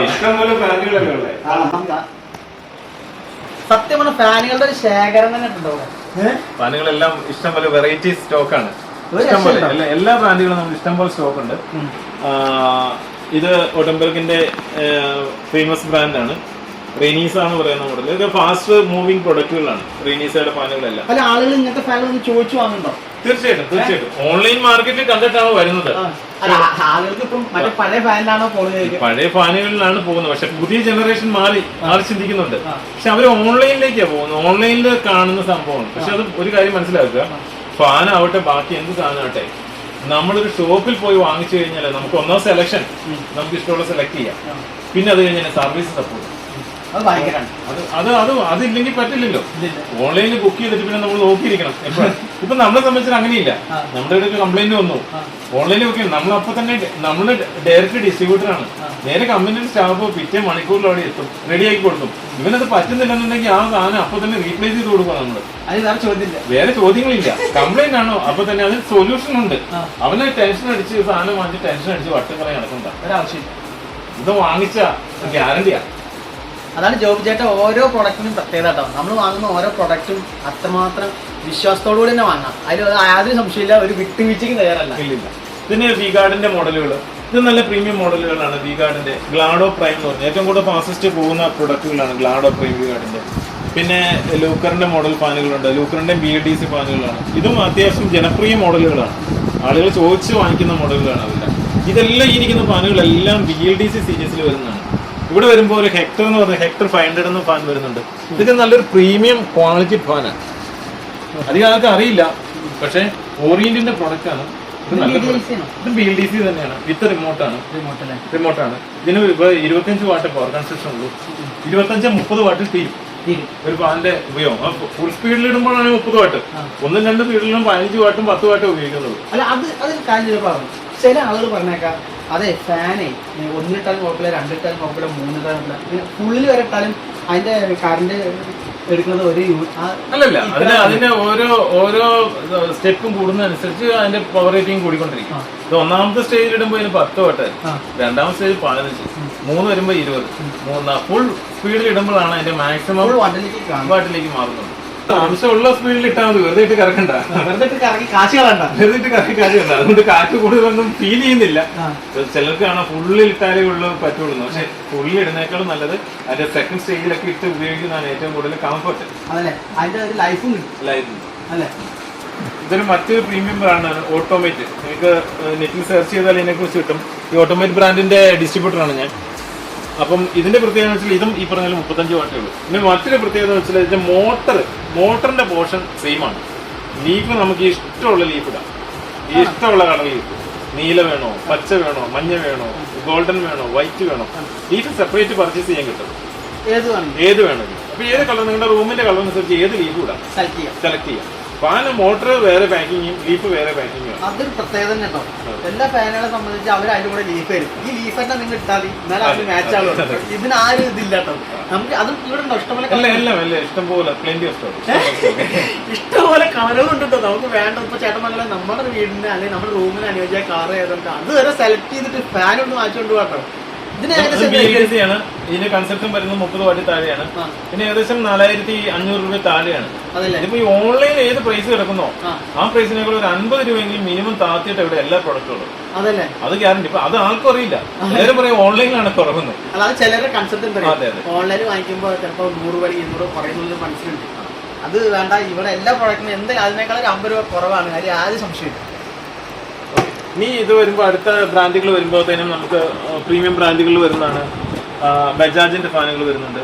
ഇഷ്ടം പോലെ ബ്രാൻഡുകളൊക്കെ ഉള്ളത്. സത്യം പറഞ്ഞ ഫാനുകളുടെ ഒരു ശേഖരം തന്നെ ഉണ്ടോ? ഫാനുകളെല്ലാം ഇഷ്ടം പോലെ വെറൈറ്റി സ്റ്റോക്കാണ്. ഇഷ്ടം പോലെ എല്ലാ ബ്രാൻഡുകളും നമുക്ക് ഇഷ്ടം പോലെ സ്റ്റോക്ക് ഉണ്ട്. ഇത് ഓട്ടംബർഗിന്റെ ഫേമസ് ബ്രാൻഡാണ്, റെനീസ എന്ന് പറയുന്ന മോഡൽ. ഇത് ഫാസ്റ്റ് മൂവിംഗ് പ്രൊഡക്റ്റുകളാണ് റെനീസയുടെ ഫാനുകളെല്ലാം. പല ആളുകൾ ഇങ്ങനത്തെ ഫാനുകൾ ചോദിച്ചു വാങ്ങുന്നുണ്ടോ? തീർച്ചയായിട്ടും ഓൺലൈൻ മാർക്കറ്റിൽ കണ്ടിട്ടാണ് വരുന്നത്. ആളുകൾക്ക് ഇപ്പം മറ്റേ പഴയ ഫാനിലാണോ പോകുന്നത്? പഴയ ഫാനുകളിലാണ് പോകുന്നത്. പക്ഷെ പുതിയ ജനറേഷൻ മാറി ചിന്തിക്കുന്നുണ്ട്. പക്ഷെ അവർ ഓൺലൈനിലേക്കാണ് പോകുന്നത്, ഓൺലൈനിൽ കാണുന്ന സംഭവമാണ്. പക്ഷെ അത് ഒരു കാര്യം മനസ്സിലാക്കുക, ഫാനാവട്ടെ ബാക്കി എന്ത് സാധനമാവട്ടെ, നമ്മളൊരു ഷോപ്പിൽ പോയി വാങ്ങിച്ചു കഴിഞ്ഞാൽ നമുക്ക് ഒന്നാം സെലക്ഷൻ നമുക്ക് ഇഷ്ടമുള്ള സെലക്ട് ചെയ്യാം. പിന്നെ അത് കഴിഞ്ഞാൽ സർവീസ് സപ്പോർട്ട് അതില്ലെങ്കിൽ പറ്റില്ലല്ലോ. ഓൺലൈനിൽ ബുക്ക് ചെയ്തിട്ട് പിന്നെ നമ്മൾ നോക്കിയിരിക്കണം. ഇപ്പൊ നമ്മളെ സംബന്ധിച്ചിട്ട് അങ്ങനെയില്ല. നമ്മുടെ ഇടയ്ക്ക് കംപ്ലൈന്റ് വന്നു, ഓൺലൈനിൽ ബുക്ക് ചെയ്യും, നമ്മളപ്പോ തന്നെ നമ്മള് ഡയറക്റ്റ് ഡിസ്ട്രിബ്യൂട്ടറാണ്. നേരെ കമ്പനിയുടെ സ്റ്റാഫ് പിറ്റേ മണിക്കൂറിലവിടെ എത്തും, റെഡിയാക്കി കൊടുക്കും. ഇവനത് പറ്റുന്നില്ലെന്നുണ്ടെങ്കിൽ ആ സാധനം അപ്പൊ തന്നെ റീപ്ലേസ് ചെയ്ത് കൊടുക്കുക. നമ്മള് വേറെ ചോദ്യങ്ങളില്ല. കംപ്ലൈന്റ് ആണോ അപ്പൊ തന്നെ അതിന് സൊല്യൂഷൻ ഉണ്ട്. അവനെ ടെൻഷൻ അടിച്ച് സാധനം വാങ്ങിച്ച് ടെൻഷൻ അടിച്ച് വട്ടം പറയാൻ നടക്കണ്ട ഒരാവശ്യമില്ല. ഇത് വാങ്ങിച്ച ഗ്യാരണ്ടിയാ. അതാണ് ജോബ് ചേട്ടൻ ഓരോ പ്രൊഡക്റ്റിനും പ്രത്യേകത കേട്ടോ. നമ്മൾ വാങ്ങുന്ന ഓരോ പ്രൊഡക്റ്റും അത്രമാത്രം വിശ്വാസത്തോടു കൂടി തന്നെ വാങ്ങാം. അതിൽ യാതൊരു സംശയമില്ല, ഒരു വിട്ടുവീഴ്ചയ്ക്ക് തയ്യാറല്ല. ഇല്ല. പിന്നെ V-Guardന്റെ മോഡലുകൾ, ഇത് നല്ല പ്രീമിയം മോഡലുകളാണ്. V-Guardന്റെ ഗ്ലാഡോ പ്രൈം എന്ന് പറഞ്ഞാൽ ഏറ്റവും കൂടുതൽ ഫാസ്റ്റസ്റ്റ് പോകുന്ന പ്രൊഡക്റ്റുകളാണ് ഗ്ലാഡോ പ്രൈം, V-Guardന്റെ. പിന്നെ ലൂക്കറിന്റെ മോഡൽ ഫാനുകളുണ്ട്, ലൂക്കറിന്റെ BLDC ഫാനുകളാണ്. ഇതും അത്യാവശ്യം ജനപ്രിയ മോഡലുകളാണ്, ആളുകൾ ചോദിച്ച് വാങ്ങിക്കുന്ന മോഡലുകളാണ് അതെല്ലാം. ഇതെല്ലാം ഈ ഇരിക്കുന്ന ഫാനുകളെല്ലാം BLDC സീരീസിൽ വരുന്നതാണ്. ഇവിടെ വരുമ്പോൾ ഒരു ഹെക്ടർ എന്ന് പറഞ്ഞ ഹെക്ടർ 500 എന്ന ഫാൻ വരുന്നുണ്ട്. ഇതൊക്കെ നല്ലൊരു പ്രീമിയം ക്വാളിറ്റി ഫാനാണ്. അധികം ആൾക്ക് അറിയില്ല, പക്ഷെ ഓറിയന്റിന്റെ പ്രൊഡക്റ്റ് ആണ്. ഇത് BLDC തന്നെയാണ്, വിത്ത് റിമോട്ടാണ്. ഇതിന് 25 വാട്ട് പവർ കൺസ്ട്രക്ഷൻ ഉള്ളൂ. 25-30 വാട്ടിൽ തീരും ഒരു ഫാനിന്റെ ഉപയോഗം. ഫുൾ സ്പീഡിൽ ഇടുമ്പോഴാണ് 30 വാട്ട്. 1-2 സ്പീഡിലും 15 വാട്ടും 10 വാട്ടും ഉപയോഗിക്കുന്നത്. അല്ല അത് കാര്യം ചില ആളുകൾ പറഞ്ഞേക്കാം, അതെ ഫാനേ 1 ഇട്ടാലും കുഴപ്പമില്ല, 2 ഇട്ടാലും കുഴപ്പമില്ല, 3 ഇട്ടാലും കുഴപ്പമില്ല, ഫുള്ളിൽ വരെ ഇട്ടാലും അതിന്റെ കറണ്ട് എടുക്കുന്നത് ഒരു അല്ലല്ല. അതിന്റെ ഓരോ സ്റ്റെപ്പും കൂടുന്നതനുസരിച്ച് അതിന്റെ പവർ റേറ്റിംഗ് കൂടിക്കൊണ്ടിരിക്കും. ഇത് ഒന്നാമത്തെ സ്റ്റേജിൽ ഇടുമ്പോൾ ഇതിന് 10 വാട്ട്, രണ്ടാമത്തെ സ്റ്റേജ് 15, 3 വരുമ്പോൾ 20, ഫുൾ സ്പീഡിൽ ഇടുമ്പോഴാണ് അതിന്റെ മാക്സിമം വാട്ടിലേക്ക് മാറുന്നത്. ആവശ്യമുള്ള സ്പീഡിൽ ഇട്ടാൽ മതി, വെറുതെ ഇട്ട് കറക്കണ്ട, വെറുതെ ഇട്ട് കറക്കി കാശുകളണ്ട. അതുകൊണ്ട് കാറ്റ് കൂടുതലൊന്നും ഫീൽ ചെയ്യുന്നില്ല. ചിലർക്ക് കാണാൻ ഫുള്ളിൽ ഇട്ടാലേ ഉള്ളൂ പറ്റുള്ളൂ. പക്ഷെ ഫുള്ളിൽ ഇടുന്നേക്കാളും നല്ലത് അതിന്റെ സെക്കൻഡ് സ്റ്റേജിലൊക്കെ ഇട്ട് ഉപയോഗിക്കുന്നതാണ് ഏറ്റവും കൂടുതൽ കംഫർട്ട്. ഇതൊരു മറ്റൊരു പ്രീമിയം ബ്രാൻഡാണ് ഓട്ടോമേറ്റ്. നിങ്ങൾക്ക് നെറ്റിൽ സെർച്ച് ചെയ്താൽ ഇതിനെ കുറിച്ച് കിട്ടും. ഈ ഓട്ടോമേറ്റ് ബ്രാൻഡിന്റെ ഡിസ്ട്രിബ്യൂട്ടറാണ് ഞാൻ. അപ്പം ഇതിന്റെ പ്രത്യേകത വെച്ചാൽ ഇതും ഈ പറഞ്ഞാൽ 35 വാട്ടേ ഉള്ളൂ. പിന്നെ മറ്റൊരു പ്രത്യേകത വെച്ചാൽ ഇതിന്റെ മോട്ടറിന്റെ പോർഷൻ സെയിം ആണ്. ലീഫ് നമുക്ക് ഇഷ്ടമുള്ള ലീഫ് ഇടാം, ഇഷ്ടമുള്ള കളർ ലീഫ്. നീല വേണോ, പച്ച വേണോ, മഞ്ഞ വേണോ, ഗോൾഡൻ വേണോ, വൈറ്റ് വേണോ, ലീഫ് സെപ്പറേറ്റ് പർച്ചേസ് ചെയ്യാൻ കിട്ടും. ഏത് വേണമെങ്കിലും. അപ്പൊ ഏത് കളർ നിങ്ങളുടെ റൂമിന്റെ കളർ അനുസരിച്ച് ഏത് ലീഫ് ഇടാം, സെലക്ട് ചെയ്യാം. ഫാൻ മോട്ടർ വേറെ പാക്കിങ്ങും ലീഫ് വേറെ പാക്കിങ്ങും. അതൊരു പ്രത്യേകത തന്നെ കേട്ടോ. എല്ലാ ഫാനുകളെ സംബന്ധിച്ച് അവർ അതിന്റെ കൂടെ ലീഫ് വരും. ഈ ലീഫ് തന്നെ നിങ്ങൾ ഇട്ടാൽ എന്നാലും അതിന് മാച്ച് ആവുള്ളൂ. ഇതിന് ആരും ഇതില്ല കേട്ടോ. നമുക്ക് അതും ഇവിടെ ഇഷ്ടംപോലെ ഇഷ്ടംപോലെ കളറുകളുണ്ട് കേട്ടോ. നമുക്ക് വേണ്ട ഇപ്പൊ ചേട്ടൻ പറഞ്ഞ നമ്മുടെ വീടിന് അല്ലെങ്കിൽ നമ്മുടെ റൂമിന് അനുയോജ്യ കാർ ഏതുണ്ട് അത് വരെ സെലക്ട് ചെയ്തിട്ട് ഫാൻ ഒന്ന് മാറ്റിക്കൊണ്ട് പോകട്ടോ. ഇതിന്റെ കൺസെപ്റ്റും വരുന്നത് 30 വാട്ടിൽ താഴെയാണ്. പിന്നെ ഏകദേശം 4500 രൂപ താഴെയാണ്. ഇതിപ്പോ ഈ ഓൺലൈനിൽ ഏത് പ്രൈസ് കിടക്കുന്നോ ആ പ്രൈസിനേക്കാൾ ഒരു 50 രൂപയെങ്കിലും മിനിമം താത്തിയിട്ട് ഇവിടെ എല്ലാ പ്രൊഡക്റ്റുകളും. അത് ഗ്യാരണ്ടി. ഇപ്പൊ അത് ആൾക്കും അറിയില്ല. എല്ലാവരും പറയും ഓൺലൈനിലാണ് കുറവുന്നത്. അല്ലാതെ ചിലരുടെ കൺസെപ്റ്റ് ഓൺലൈനിൽ വാങ്ങിക്കുമ്പോൾ ചിലപ്പോൾ 100 രൂപ 200 പറയുന്നത് മനസ്സിലുണ്ട്. അത് വേണ്ട, ഇവിടെ എല്ലാ പ്രൊഡക്റ്റിനും എന്തായാലും അതിനേക്കാൾ 50 രൂപ കുറവാണ്. കാര്യം ആരും സംശയമില്ല. ഇനി ഇത് വരുമ്പോൾ അടുത്ത ബ്രാൻഡുകൾ വരുമ്പോഴത്തേനും നമുക്ക് പ്രീമിയം ബ്രാൻഡുകൾ വരുന്നതാണ്. ബജാജിന്റെ ഫാനുകൾ വരുന്നുണ്ട്.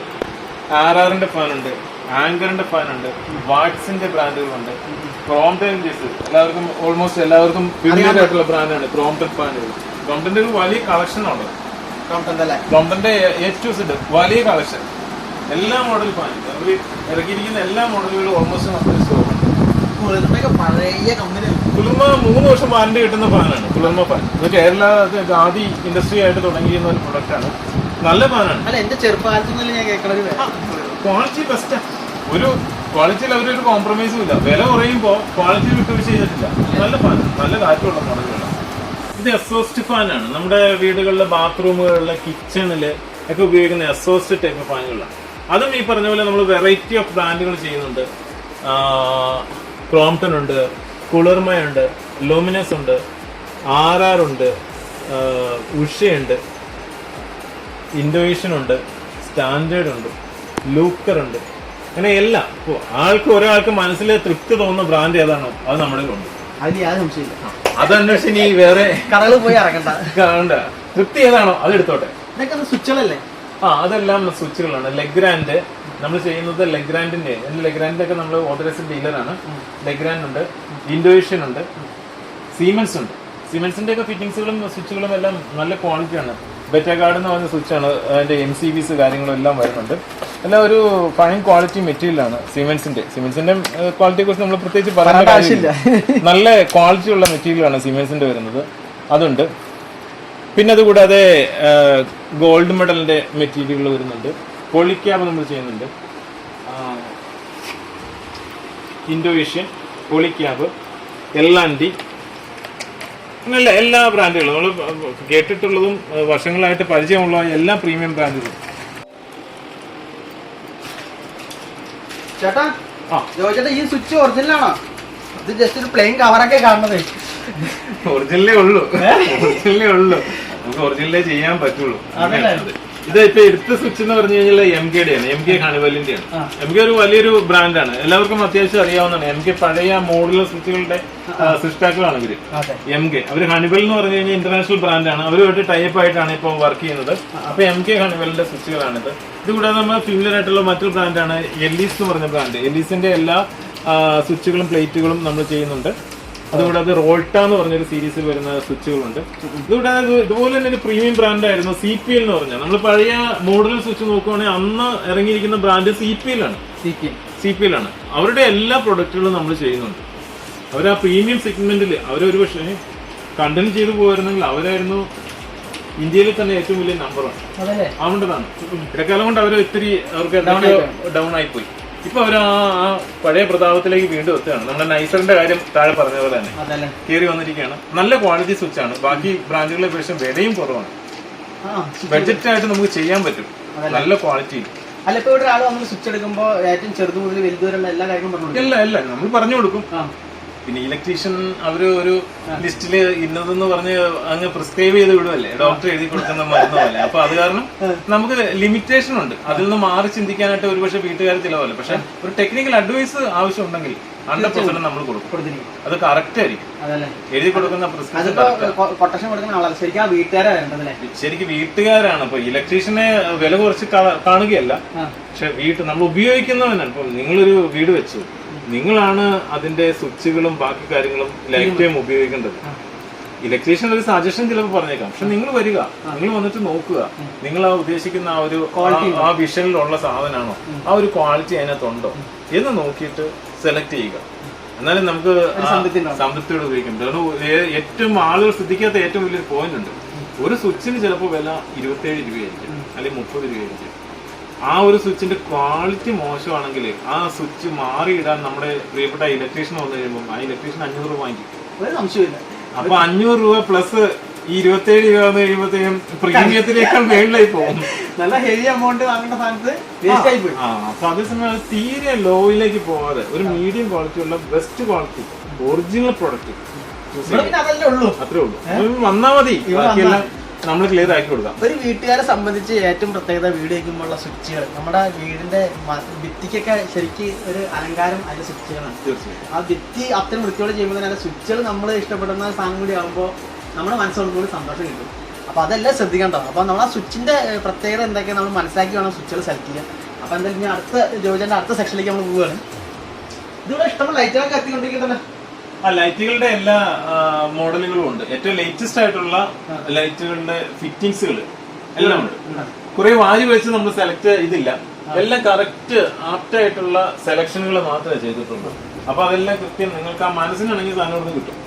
RRന്റെ ഫാൻ ഉണ്ട്, ആങ്കറിന്റെ ഫാൻ ഉണ്ട്, വാട്സിന്റെ ബ്രാൻഡുകളുണ്ട്, ക്രോംപ്ടൺ എല്ലാവർക്കും ഓൾമോസ്റ്റ് എല്ലാവർക്കും ഫെമിലിയർ ആയിട്ടുള്ള ബ്രാൻഡാണ് ക്രോംപ്ടൺ ഫാനുകൾ. ക്രോംപ്ടന്റെ ഒരു വലിയ കളക്ഷൻ ഉണ്ട്. ക്രോംപ്ടന്റെ A to Z വലിയ കളക്ഷൻ, എല്ലാ മോഡൽ ഫാൻ അവർ ഇറക്കിയിരിക്കുന്ന എല്ലാ മോഡലുകളും ഓൾമോസ്റ്റ് നമ്മുടെ സ്റ്റോറുണ്ട്. കുളിർമ 3 വർഷം വാറന്റി കിട്ടുന്ന ഫാനാണ് കുളിർമ ഫാൻ. ഇത് കേരള ആദ്യ ഇൻഡസ്ട്രി ആയിട്ട് തുടങ്ങിയിരുന്ന ഒരു പ്രൊഡക്റ്റാണ്. നല്ല ഫാനാണ്. ക്വാളിറ്റി ബെസ്റ്റാ. ഒരു ക്വാളിറ്റിയിൽ അവരൊരു കോംപ്രമൈസും ഇല്ല. വില കുറയുമ്പോൾ ക്വാളിറ്റി വിട്ടുവീഴ്ച ചെയ്തിട്ടില്ല. നല്ല ഫാനാണ്, നല്ല കാറ്റുള്ള മോഡലുകളാണ്. ഇത് എക്സോസ്റ്റ് ഫാനാണ്. നമ്മുടെ വീടുകളിലെ ബാത്റൂമുകളിലെ കിച്ചണില് ഒക്കെ ഉപയോഗിക്കുന്ന എക്സോസ്റ്റ് ടൈപ്പ് ഫാനുകളാണ്. അതും ഈ പറഞ്ഞ പോലെ നമ്മൾ വെറൈറ്റി ഓഫ് ബ്രാൻഡുകൾ ചെയ്യുന്നുണ്ട്. ക്രോംപ്ടൺ ഉണ്ട്, കുളിർമയുണ്ട്, ലൂമിനസ് ഉണ്ട്, RR ഉണ്ട്, ഉഷയുണ്ട്, ഇൻഡോവേഷൻ ഉണ്ട്, സ്റ്റാൻഡേർഡ് ഉണ്ട്, ലൂക്കർ ഉണ്ട്. അങ്ങനെ എല്ലാം ഒരാൾക്ക് മനസ്സിൽ തൃപ്തി തോന്നുന്ന ബ്രാൻഡ് ഏതാണോ അത് നമ്മുടെ ഉണ്ട്. അതന്വേഷിച്ച് ഇനി വേറെ കടകളിൽ പോയി ഇറങ്ങണ്ട. തൃപ്തി ഏതാണോ അത് എടുത്തോട്ടെ. സ്വിച്ചുകളല്ലേ? അതെല്ലാം സ്വിച്ചുകളാണ്. ലെഗ്രാൻഡ് നമ്മൾ ചെയ്യുന്നത് ലെഗ്രാൻഡിന്റെ ഒക്കെ നമ്മൾ ഓതറൈസ്ഡ് ഡീലറാണ്. ലെഗ്രാൻഡ് ഉണ്ട്, ഇൻഡോവേഷൻ ഉണ്ട്, സീമെൻസ് ഉണ്ട്. സീമെൻസിന്റെ ഒക്കെ ഫിറ്റിംഗ്സുകളും സ്വിച്ചുകളും എല്ലാം നല്ല ക്വാളിറ്റിയാണ്. ബെറ്റാഗാർഡ് എന്ന് പറഞ്ഞ സ്വിച്ചാണ്. അതിന്റെ MCBs കാര്യങ്ങളും എല്ലാം വരുന്നുണ്ട്. എല്ലാം ഒരു ഫൈൻ ക്വാളിറ്റി മെറ്റീരിയലാണ് സീമെൻസിന്റെ ക്വാളിറ്റിയെ കുറിച്ച് നമ്മൾ പ്രത്യേകിച്ച് പറയേണ്ട കാര്യമില്ല. നല്ല ക്വാളിറ്റി ഉള്ള മെറ്റീരിയലാണ് സീമെൻസിന്റെ വരുന്നത്. അതുണ്ട്. പിന്നെ അതുകൂടാതെ ഗോൾഡ് മെഡലിന്റെ മെറ്റീരിയൽ വരുന്നുണ്ട്. പോളിക്യാബ് നമ്മൾ ചെയ്യുന്നുണ്ട്. ഇൻഡോവേഷ്യൻ, പോളിക്യാബ്, L&T, അങ്ങനെയുള്ള എല്ലാ ബ്രാൻഡുകളും നമ്മൾ കേട്ടിട്ടുള്ളതും വർഷങ്ങളായിട്ട് പരിചയമുള്ള എല്ലാ പ്രീമിയം ബ്രാൻഡുകളും. ചേട്ടാ, ഈ സ്വിച്ച് ഒറിജിനലാണോ? ഇത് ജസ്റ്റ് ഒരു പ്ലെയിൻ കവറൊക്കെ കാണുന്നത്. ഒറിജിനലേ ഉള്ളൂ. നമുക്ക് ഒറിജിനലേ ചെയ്യാൻ പറ്റുള്ളൂ. ഇത് ഇപ്പൊ എടുത്ത സ്വിച്ച് എന്ന് പറഞ്ഞു കഴിഞ്ഞാൽ MK യുടെയാണ്. MK ഹണിവെല്ലിന്റെയാണ്. MK ഒരു വലിയൊരു ബ്രാൻഡാണ്. എല്ലാവർക്കും അത്യാവശ്യം അറിയാവുന്നതാണ്. MK പഴയ മോഡുലർ സ്വിച്ചുകളുടെ സൃഷ്ടാക്കളാണ് ഇവര്. MK അവര് ഹണിവെൽ എന്ന് പറഞ്ഞു കഴിഞ്ഞാൽ ഇന്റർനാഷണൽ ബ്രാൻഡാണ്. അവരുമായിട്ട് ടൈപ്പ് ആയിട്ടാണ് ഇപ്പൊ വർക്ക് ചെയ്യുന്നത്. അപ്പൊ MK ഹണിവെല്ലിന്റെ സ്വിച്ചുകളാണിത്. ഇതുകൂടാതെ നമ്മൾ ഫെമിലിയർ ആയിട്ടുള്ള മറ്റൊരു ബ്രാൻഡാണ് എല്ലീസ് എന്ന് പറഞ്ഞ ബ്രാൻഡ്. എല്ലീസിന്റെ എല്ലാ സ്വിച്ചുകളും പ്ലേറ്റുകളും നമ്മൾ ചെയ്യുന്നുണ്ട്. അതുകൂടാതെ റോൾട്ട എന്ന് പറഞ്ഞൊരു സീരീസിൽ വരുന്ന സ്വിച്ചുകളുണ്ട്. ഇതുകൂടാതെ ഇതുപോലെ തന്നെ ഒരു പ്രീമിയം ബ്രാൻഡായിരുന്നു CPL എന്ന് പറഞ്ഞാൽ. നമ്മൾ പഴയ മോഡൽ സ്വിച്ച് നോക്കുവാണെങ്കിൽ അന്ന് ഇറങ്ങിയിരിക്കുന്ന ബ്രാൻഡ് CPL ആണ്. അവരുടെ എല്ലാ പ്രൊഡക്റ്റുകളും നമ്മൾ ചെയ്യുന്നുണ്ട്. അവർ ആ പ്രീമിയം സെഗ്മെന്റിൽ അവരൊരു പക്ഷേ കണ്ടന്റ് ചെയ്തു പോയിരുന്നെങ്കിൽ അവരായിരുന്നു ഇന്ത്യയിൽ തന്നെ ഏറ്റവും വലിയ നമ്പറാണ്. അതുകൊണ്ടതാണ് ഇടക്കാലം കൊണ്ട് അവർ ഇത്തിരി അവർക്ക് ഡൗൺ ആയിപ്പോയി. ഇപ്പൊ അവർ ആ പഴയ പ്രതാപത്തിലേക്ക് വീണ്ടും എത്തുകയാണ്. നമ്മുടെ നൈസറിന്റെ കാര്യം താഴെ പറഞ്ഞ പോലെ തന്നെ കയറി വന്നിരിക്കുകയാണ്. നല്ല ക്വാളിറ്റി സ്വിച്ച് ആണ്. ബാക്കി ബ്രാൻഡുകളെ അപേക്ഷിച്ച് വിലയും കുറവാണ്. ബഡ്ജറ്റ് ആയിട്ട് നമുക്ക് ചെയ്യാൻ പറ്റും. നല്ല ക്വാളിറ്റി. അല്ല, ഇപ്പൊ ഇവിടെ ആള് നമ്മൾ സ്വിച്ച് എടുക്കുമ്പോ ഏറ്റവും ചെറുത് മുതൽ വലുതുവരെയുള്ള എല്ലാ കാര്യങ്ങളും എല്ലാം നമ്മൾ പറഞ്ഞു കൊടുക്കും. പിന്നെ ഇലക്ട്രീഷ്യൻ അവര് ഒരു ലിസ്റ്റില് ഇന്നതെന്ന് പറഞ്ഞ് അങ്ങ് പ്രിസ്ക്രൈബ് ചെയ്ത് വിടുവല്ലേ, ഡോക്ടർ എഴുതി കൊടുക്കുന്ന മരുന്ന് പോലെ. അപ്പൊ അത് കാരണം നമുക്ക് ലിമിറ്റേഷൻ ഉണ്ട്. അതിൽ നിന്ന് മാറി ചിന്തിക്കാനായിട്ട് ഒരുപക്ഷെ വീട്ടുകാർ ചിലവല്ല. പക്ഷെ ഒരു ടെക്നിക്കൽ അഡ്വൈസ് ആവശ്യമുണ്ടെങ്കിൽ 100% നമ്മൾ കൊടുക്കും. അത് കറക്റ്റ് ആയിരിക്കും. എഴുതി കൊടുക്കുന്ന ശരിക്കും വീട്ടുകാരാണ്. ഇപ്പൊ ഇലക്ട്രീഷ്യനെ വില കുറച്ച് കാണുകയല്ല, പക്ഷെ നമ്മൾ ഉപയോഗിക്കുന്നവനാണ്. ഇപ്പൊ നിങ്ങളൊരു വീട് വെച്ചു, നിങ്ങളാണ് അതിന്റെ സ്വിച്ചുകളും ബാക്കി കാര്യങ്ങളും ലൈഫ് ടൈം ഉപയോഗിക്കേണ്ടത്. ഇലക്ട്രീഷ്യൻ ഒരു സജഷൻ ചിലപ്പോൾ പറഞ്ഞേക്കാം, പക്ഷെ നിങ്ങൾ വരിക, നിങ്ങൾ വന്നിട്ട് നോക്കുക, നിങ്ങൾ ആ ഉദ്ദേശിക്കുന്ന ആ ഒരു ആ വിഷനിലുള്ള സാധനമാണോ, ആ ഒരു ക്വാളിറ്റി അതിനകത്തുണ്ടോ എന്ന് നോക്കിയിട്ട് സെലക്ട് ചെയ്യുക. എന്നാലും നമുക്ക് സംതൃപ്തിയോടെ ഉപയോഗിക്കാം. ഏറ്റവും ആളുകൾ ശ്രദ്ധിക്കാത്ത ഏറ്റവും വലിയൊരു പോയിന്റ് ഉണ്ട്. ഒരു സ്വിച്ചിന് ചിലപ്പോൾ വില 27 രൂപയായിരിക്കും, അല്ലെങ്കിൽ 30 രൂപയായിരിക്കും. ആ ഒരു സ്വിച്ചിന്റെ ക്വാളിറ്റി മോശമാണെങ്കിൽ ആ സ്വിച്ച് മാറിയിടാൻ നമ്മുടെ പ്രിയപ്പെട്ട ഇലക്ട്രീഷ്യൻ വന്നു കഴിയുമ്പോൾ ആ ഇലക്ട്രീഷ്യൻ 500 രൂപ വാങ്ങിക്കും. അപ്പൊ 500 രൂപ പ്ലസ് ഈ 27 രൂപ വന്നു കഴിയുമ്പോഴത്തേക്കും പ്രീമിയത്തിനേക്കാൾ മേളിലായി പോകും. നല്ല ഹെവി എമൗണ്ട് വാങ്ങേണ്ട സാധനത്ത് അപ്പൊ അതേസമയം തീരെ ലോയിലേക്ക് പോവാതെ ഒരു മീഡിയം ക്വാളിറ്റി ഉള്ള ബെസ്റ്റ് ക്വാളിറ്റി ഒറിജിനൽ പ്രൊഡക്റ്റ് അത്രേ ഉള്ളൂ. വന്നാ മതി, ബാക്കിയെല്ലാം നമ്മൾ ക്ലിയർ ആക്കി കൊടുക്കാം. ഒരു വീട്ടുകാരെ സംബന്ധിച്ച് ഏറ്റവും പ്രത്യേകത വീട് വയ്ക്കുമ്പോഴുള്ള സ്വിച്ചുകൾ, നമ്മുടെ വീടിന്റെ ഭിത്തിക്കൊക്കെ ശരിക്കും ഒരു അലങ്കാരം അതിന്റെ സ്വിച്ചുകളാണ്. ആ ഭിത്തി അത്രയും വൃത്തിയോടെ ചെയ്യുമ്പോൾ തന്നെ സ്വിച്ചുകൾ നമ്മൾ ഇഷ്ടപ്പെടുന്ന സാധനം കൂടി ആകുമ്പോൾ നമ്മുടെ മനസ്സോട് കൂടി സന്തോഷം കിട്ടും. അപ്പൊ അതെല്ലാം ശ്രദ്ധിക്കണ്ടോ. അപ്പൊ നമ്മൾ ആ സ്വിച്ചിന്റെ പ്രത്യേകത എന്തൊക്കെയാണ് നമ്മൾ മനസ്സിലാക്കി വേണം സ്വിച്ചുകൾ സെലക്ട് ചെയ്യാൻ. അപ്പൊ എന്തായാലും ഞാൻ അടുത്ത ജോജന്റെ അടുത്ത സെക്ഷനിലേക്ക് നമ്മൾ പോവുകയാണ്. ഇതിവിടെ ഇഷ്ടമുള്ള ലൈറ്റുകളൊക്കെ എത്തിക്കൊണ്ടിരിക്കണ്ടല്ലോ. ആ ലൈറ്റുകളുടെ എല്ലാ മോഡലുകളും ഉണ്ട്. ഏറ്റവും ലേറ്റസ്റ്റ് ആയിട്ടുള്ള ലൈറ്റുകളുടെ ഫിറ്റിംഗ്സുകൾ എല്ലാം ഉണ്ട്. കുറെ വാരി വെച്ച് നമ്മൾ സെലക്ട് ചെയ്തില്ല, എല്ലാം കറക്റ്റ് ആപ്റ്റ് ആയിട്ടുള്ള സെലക്ഷനുകൾ മാത്രമേ ചെയ്തിട്ടുള്ളൂ. അപ്പൊ അതെല്ലാം കൃത്യം നിങ്ങൾക്ക് ആ മനസ്സിനാണെങ്കിൽ സാധനം കിട്ടും.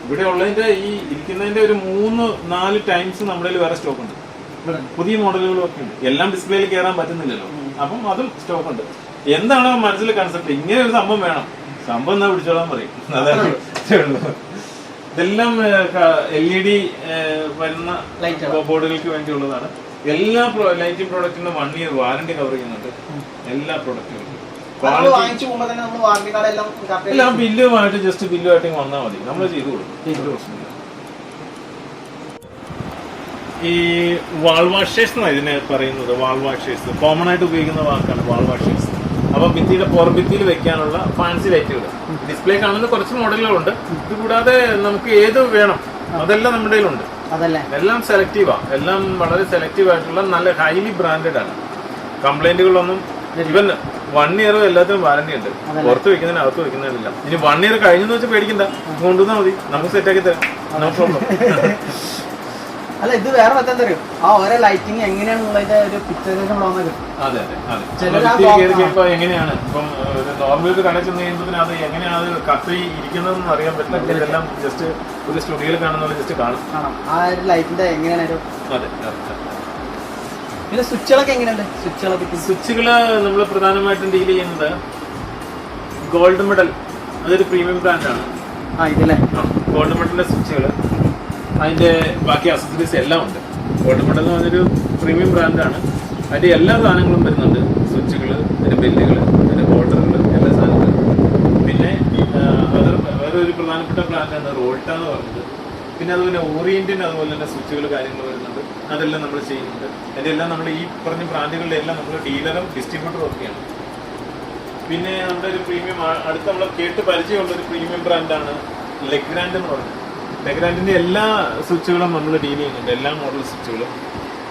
ഇവിടെ ഉള്ളതിന്റെ ഈ ഇരിക്കുന്നതിന്റെ ഒരു 3-4 ടൈംസ് നമ്മുടെ വേറെ സ്റ്റോക്ക് ഉണ്ട്. പുതിയ മോഡലുകളും ഒക്കെ ഉണ്ട്. എല്ലാം ഡിസ്പ്ലേയിൽ കയറാൻ പറ്റുന്നില്ലല്ലോ, അപ്പം അതും സ്റ്റോക്ക് ഉണ്ട്. എന്താണ് മനസ്സിൽ കൺസെപ്റ്റ്, ഇങ്ങനെ ഒരു സംഭവം വേണം, സംഭവം എന്നാ പിടിച്ചോളാൻ പറയും. അതാണ് ഇതെല്ലാം LED വരുന്ന ബോർഡുകൾക്ക് വേണ്ടിയുള്ളതാണ്. എല്ലാ ലൈറ്റിംഗ് പ്രോഡക്റ്റിനും 1 year വാറന്റി കവർ ചെയ്യുന്നുണ്ട്. എല്ലാ പ്രോഡക്റ്റുകളും എല്ലാം ബില്ലുമായിട്ട് ജസ്റ്റ് ബില്ലുമായിട്ട് വന്നാൽ മതി, നമ്മൾ ചെയ്തു കൊടുക്കും. ഈ വാൾ വാഷേഴ്സ് എന്നാണ് ഇതിനെ പറയുന്നത്. വാൾ വാഷേഴ്സ് കോമൺ ആയിട്ട് ഉപയോഗിക്കുന്ന വാക്കാണ് വാൾ വാഷേഴ്സ്. അപ്പൊ ഭിത്തിയുടെ പുറംഭിത്തിയിൽ വെക്കാനുള്ള ഫാൻസി ലൈറ്റുകൾ ഡിസ്പ്ലേ കാണുന്ന കുറച്ച് മോഡലുകളുണ്ട്. ഇത് കൂടാതെ നമുക്ക് ഏത് വേണം അതെല്ലാം നമ്മുടെ കയ്യിലുണ്ട്. എല്ലാം സെലക്റ്റീവാ, എല്ലാം വളരെ സെലക്റ്റീവ് ആയിട്ടുള്ള നല്ല ഹൈലി ബ്രാൻഡഡ് ആണ്. കംപ്ലൈന്റുകളൊന്നും ഇവൻ 1 year എല്ലാത്തിനും വാറന്റി ഉണ്ട്. പുറത്ത് വെക്കുന്നതിന് അകത്ത് വെക്കുന്നതിനെല്ലാം. ഇനി 1 year കഴിഞ്ഞെന്ന് വെച്ചാൽ പേടിക്കണ്ട, കൊണ്ടുവന്നാൽ മതി, നമുക്ക് സെറ്റാക്കി തരാം, നോ പ്രോബ്ലം. അല്ല ഇത് വേറെ മറ്റേ അറിയും, ആ ഓരോ ലൈറ്റിംഗ് എങ്ങനെയാണെന്നുള്ളതിന്റെ ഒരു പിക്ചറൈസേഷൻ കിട്ടും. അതെ എങ്ങനെയാണ് ഇപ്പം നോർമൽ ഒരു കട ചെന്ന് കഴിയുമ്പോൾ അത് എങ്ങനെയാണ് അത് കത്തി ഇരിക്കുന്നതെന്ന് അറിയാൻ പറ്റില്ല. ഇതെല്ലാം ജസ്റ്റ് ഒരു സ്റ്റുഡിയോയിൽ കാണുന്ന ജസ്റ്റ് കാണും ആ ഒരു ലൈറ്റിന്റെ എങ്ങനെയാണ്. അതെ പിന്നെ സ്വിച്ചുകളൊക്കെ എങ്ങനെയുണ്ട്? സ്വിച്ചുകള് നമ്മൾ പ്രധാനമായിട്ടും ഡീൽ ചെയ്യുന്നത് ഗോൾഡ് മെഡൽ, അതൊരു പ്രീമിയം ബ്രാൻഡാണ്. ഗോൾഡ് മെഡലിന്റെ സ്വിച്ചുകൾ, അതിന്റെ ബാക്കി അക്സസറീസ് എല്ലാം ഉണ്ട്. ഗോൾഡ് മെഡൽ എന്ന് പറഞ്ഞൊരു പ്രീമിയം ബ്രാൻഡാണ്. അതിന്റെ എല്ലാ സാധനങ്ങളും വരുന്നുണ്ട്. സ്വിച്ചുകൾ, അതിന്റെ ബെല്ലുകൾ, അതിന്റെ ഹോൾഡറുകൾ, എല്ലാ സാധനങ്ങളും. പിന്നെ അത് വേറെ ഒരു പ്രധാനപ്പെട്ട ബ്രാൻഡാണ് റോൾട്ട എന്ന് പറഞ്ഞത്. പിന്നെ അതുപോലെ ഓറിയന്റിന് അതുപോലെ തന്നെ സ്വിച്ചുകൾ കാര്യങ്ങൾ വരുന്നുണ്ട്. അതെല്ലാം നമ്മൾ ചെയ്യുന്നുണ്ട്. അതിന്റെ എല്ലാം നമ്മൾ ഈ പറഞ്ഞ ബ്രാൻഡുകളുടെ എല്ലാം നമ്മൾ ഡീലറും ഡിസ്ട്രിബ്യൂട്ടറും ഒക്കെയാണ്. പിന്നെ നമ്മുടെ ഒരു പ്രീമിയം അടുത്ത് നമ്മൾ കേട്ട് പരിചയമുള്ള ഒരു പ്രീമിയം ബ്രാൻഡാണ് ലെഗ്രാൻഡ് എന്ന് പറയുന്നത്. ലെഗ്രാൻഡിന്റെ എല്ലാ സ്വിച്ചുകളും നമ്മൾ ഡീൽ ചെയ്യുന്നുണ്ട്, എല്ലാ മോഡൽ സ്വിച്ചുകളും.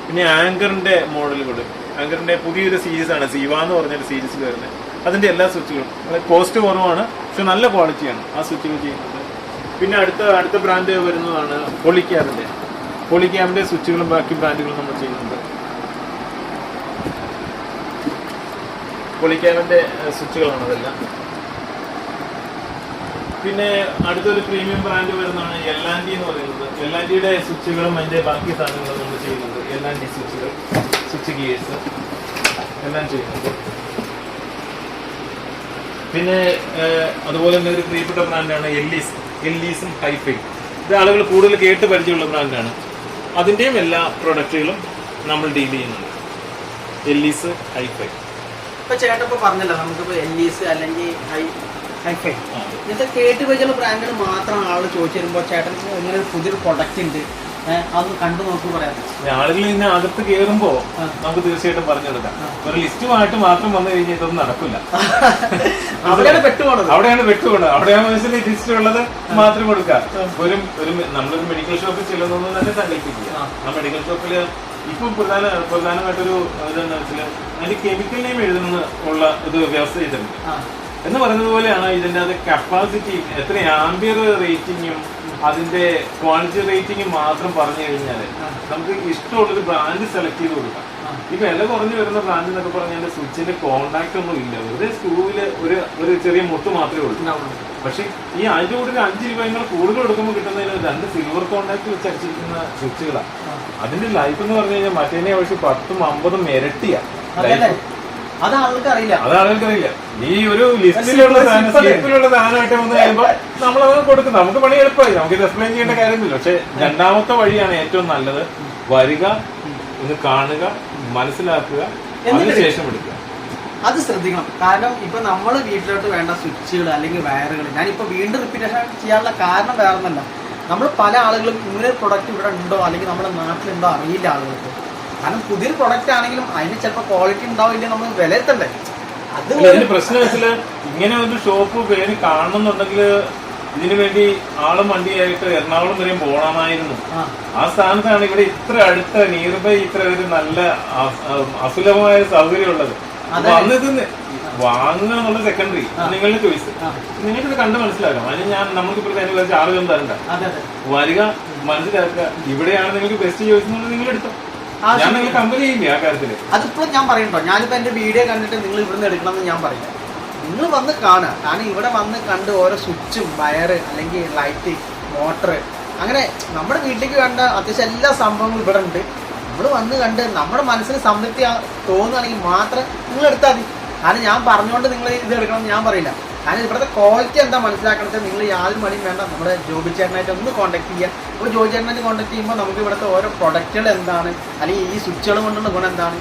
പിന്നെ ആങ്കറിന്റെ മോഡലുകൾ, ആങ്കറിന്റെ പുതിയൊരു സീരീസ് ആണ് സീവ എന്ന് പറഞ്ഞൊരു സീരീസിൽ വരുന്നത്. അതിന്റെ എല്ലാ സ്വിച്ചുകളും കോസ്റ്റ് കുറവാണ്, പക്ഷെ നല്ല ക്വാളിറ്റിയാണ് ആ സ്വിച്ചുകൾ ചെയ്യുന്നത്. പിന്നെ അടുത്ത ബ്രാൻഡ് വരുന്നതാണ് പോളിക്യാബിന്റെ സ്വിച്ചുകളും ബാക്കി ബ്രാൻഡുകളും നമ്മൾ ചെയ്യുന്നുണ്ട്. പോളിക്യാബിന്റെ സ്വിച്ചുകളാണ് അതെല്ലാം. പിന്നെ അടുത്തൊരു പ്രീമിയം ബ്രാൻഡ് വരുന്നതാണ് L&T എന്ന് പറയുന്നത്. L&Tയുടെ സ്വിച്ചുകളും അതിന്റെ ബാക്കി സാധനങ്ങളും നമ്മൾ ചെയ്യുന്നുണ്ട്. L&T സ്വിച്ചുകൾ, സ്വിച്ച് ഗിയേഴ്സ് എല്ലാം ചെയ്യുന്നുണ്ട്. പിന്നെ അതുപോലെ തന്നെ ഒരു പ്രിയപ്പെട്ട ബ്രാൻഡാണ് എല്ലീസും ഹൈഫൈ. ഇത് ആളുകൾ കൂടുതൽ കേട്ട് പരിചയമുള്ള ബ്രാൻഡാണ്. അതിന്റെയും എല്ലാ പ്രൊഡക്റ്റുകളും നമ്മൾ ഡീൽ ചെയ്യുന്നുണ്ട്. എല്ലീസ്, ഹൈഫൈ. ഇപ്പൊ ചേട്ടൻ ഇപ്പൊ പറഞ്ഞല്ലോ, നമുക്കിപ്പോ എല്ലീസ് അല്ലെങ്കിൽ ഹൈഫൈ ഇങ്ങനത്തെ കേട്ട് പരിചയമുള്ള ബ്രാൻഡുകൾ മാത്രമാണ് ആളുകൾ ചോദിച്ചു വരുമ്പോൾ ചേട്ടൻ ഇങ്ങനെ ഒരു പുതിയൊരു പ്രൊഡക്റ്റ് ഉണ്ട് അതൊന്ന് കണ്ടു നോക്കൂ പറയാം. ആളുകൾ ഇതിന് അകത്ത് കയറുമ്പോ നമുക്ക് തീർച്ചയായിട്ടും പറഞ്ഞെടുക്കാം. ഒരു ലിസ്റ്റുമായിട്ട് മാത്രം വന്നു കഴിഞ്ഞാൽ ഇതൊന്നും നടക്കില്ല. അവിടെയാണ് പെട്ടുപോണത്. അവിടെയാണ് മനസ്സിൽ ലിസ്റ്റ് ഉള്ളത് മാത്രം കൊടുക്കാം. നമ്മളൊരു മെഡിക്കൽ ഷോപ്പിൽ ചെല്ലുന്നൊന്നും തന്നെ സങ്കല്പിക്കുക. ആ മെഡിക്കൽ ഷോപ്പില് ഇപ്പൊ പ്രധാനമായിട്ടൊരു ഇതെന്ന് വെച്ചാൽ അതിന്റെ കെമിക്കൽ നെയിം എഴുതുന്ന ഉള്ള ഇത് വ്യവസ്ഥ ചെയ്തിട്ടുണ്ട്. എന്ന് പറയുന്നത് പോലെയാണ് ഇതിന്റെ അത് കപ്പാസിറ്റി, എത്ര ആംബിയർ റേറ്റിംഗും അതിന്റെ ക്വാളിറ്റി റേറ്റിംഗും മാത്രം പറഞ്ഞു കഴിഞ്ഞാൽ നമുക്ക് ഇഷ്ടമുള്ളൊരു ബ്രാൻഡ് സെലക്ട് ചെയ്ത് കൊടുക്കാം. ഈ വില കുറഞ്ഞു വരുന്ന ബ്രാൻഡ് എന്നൊക്കെ പറഞ്ഞാൽ സ്വിച്ചിന്റെ കോണ്ടാക്ട് ഒന്നും ഇല്ല, വെറുതെ സ്ക്രൂവില് ഒരു ചെറിയ മുട്ട് മാത്രമേ ഉള്ളൂ. പക്ഷെ ഈ അതിന്റെ കൂടെ ഒരു 5 രൂപ കൂടുതൽ കൊടുക്കുമ്പോൾ കിട്ടുന്നതിന് 2 സിൽവർ കോണ്ടാക്ട് വെച്ച് അടിച്ചിരിക്കുന്ന സ്വിച്ചുകളാണ്. അതിന്റെ ലൈഫ് എന്ന് പറഞ്ഞു കഴിഞ്ഞാൽ മറ്റേനെ ആവശ്യം 10-50 ഇരട്ടിയാ. അത് ആളുകൾക്ക് അറിയില്ല. ഈ ഒരു ലിസ്റ്റിലുള്ള സാധനമായിട്ട് വന്നു കഴിയുമ്പോൾ നമ്മളത് കൊടുക്കും. നമുക്ക് പണി എളുപ്പമായി, നമുക്ക് ഇത് എക്സ്പ്ലെയിൻ ചെയ്യേണ്ട കാര്യമൊന്നുമില്ല. പക്ഷെ രണ്ടാമത്തെ വഴിയാണ് ഏറ്റവും നല്ലത്. വരിക, ഇത് കാണുക, മനസ്സിലാക്കുക, അതിനുശേഷം എടുക്കുക. അത് ശ്രദ്ധിക്കണം. കാരണം ഇപ്പൊ നമ്മൾ വീട്ടിലോട്ട് വേണ്ട സ്വിച്ചുകൾ അല്ലെങ്കിൽ വയറുകൾ ഞാനിപ്പോ വീണ്ടും റിപ്പീറ്റേഷൻ ചെയ്യാനുള്ള കാരണം വേറെ ഒന്നല്ല. നമ്മൾ പല ആളുകളും ഇങ്ങനെ പ്രൊഡക്റ്റ് ഇവിടെ ഉണ്ടോ അല്ലെങ്കിൽ നമ്മുടെ നാട്ടിലുണ്ടോ അറിയില്ല ആളുകൾക്ക്. കാരണം പുതിയൊരു പ്രൊഡക്റ്റ് ആണെങ്കിലും അതിന് ചിലപ്പോൾ ക്വാളിറ്റി ഉണ്ടാവില്ല, നമ്മൾ വിലയിരുത്തണ്ടേ. അത് പ്രശ്നം വെച്ചാൽ ഇങ്ങനെ ഒരു ഷോപ്പ് പേര് കാണണമെന്നുണ്ടെങ്കിൽ ഇതിനു വേണ്ടി ആളും വണ്ടിയായിട്ട് എറണാകുളം വരെയും പോകണമായിരുന്നു. ആ സ്ഥാനത്താണ് ഇവിടെ ഇത്ര അടുത്ത നിയർ ബൈ ഇത്ര ഒരു നല്ല അസുലഭമായ സൗകര്യം ഉള്ളത്. അപ്പൊ അന്ന് ഇത് വാങ്ങുക എന്നുള്ള സെക്കൻഡറി നിങ്ങളുടെ ചോയ്സ്. നിങ്ങൾക്കിത് കണ്ട് മനസ്സിലാക്കാം. അതിന് നമുക്ക് ഇപ്പോഴത്തെ അതിന് കുറച്ച് ആളുകൾ തരണ്ട. വരിക, മനസ്സിലാക്കുക, ഇവിടെയാണ് നിങ്ങൾക്ക് ബെസ്റ്റ് ചോയ്സ് എന്നുള്ളത് നിങ്ങൾ എടുത്തോ. ഞാൻ നിങ്ങൾ കമ്പനി ചെയ്യില്ലേ ആ കാര്യത്തില്. അതിപ്പോഴും ഞാൻ പറയണ്ടോ, ഞാനിപ്പോ എന്റെ വീഡിയോ കണ്ടിട്ട് നിങ്ങൾ ഇവിടുന്ന് എടുക്കണം എന്ന് ഞാൻ പറയില്ല. നിങ്ങൾ വന്ന് കാണുക. കാരണം ഇവിടെ വന്ന് കണ്ട് ഓരോ സ്വിച്ചും വയറ് അല്ലെങ്കിൽ ലൈറ്റ് മോട്ടർ അങ്ങനെ നമ്മുടെ വീട്ടിലേക്ക് വേണ്ട അത്യാവശ്യം എല്ലാ സംഭവങ്ങളും ഇവിടെ ഉണ്ട്. നമ്മൾ വന്ന് കണ്ട് നമ്മുടെ മനസ്സിന് സംതൃപ്തി തോന്നുകയാണെങ്കിൽ മാത്രം നിങ്ങൾ എടുത്താൽ മതി. കാരണം ഞാൻ പറഞ്ഞുകൊണ്ട് നിങ്ങൾ ഇത് എടുക്കണം എന്ന് ഞാൻ പറയില്ല. കാരണം ഇവിടുത്തെ ക്വാളിറ്റി എന്താ മനസ്സിലാക്കണത് നിങ്ങൾ യാതൊരു മണിയും വേണ്ട. നമ്മുടെ ജോബി ചേട്ടനായിട്ട് ഒന്ന് കോൺടാക്ട് ചെയ്യുക. അപ്പോൾ ജോബി ചേട്ടനായിട്ട് കോൺടാക്ട് ചെയ്യുമ്പോൾ നമുക്ക് ഇവിടുത്തെ ഓരോ പ്രൊഡക്റ്റുകൾ എന്താണ്, അല്ലെങ്കിൽ ഈ സ്വിച്ചുകൾ കൊണ്ടുള്ള ഗുണം എന്താണ്,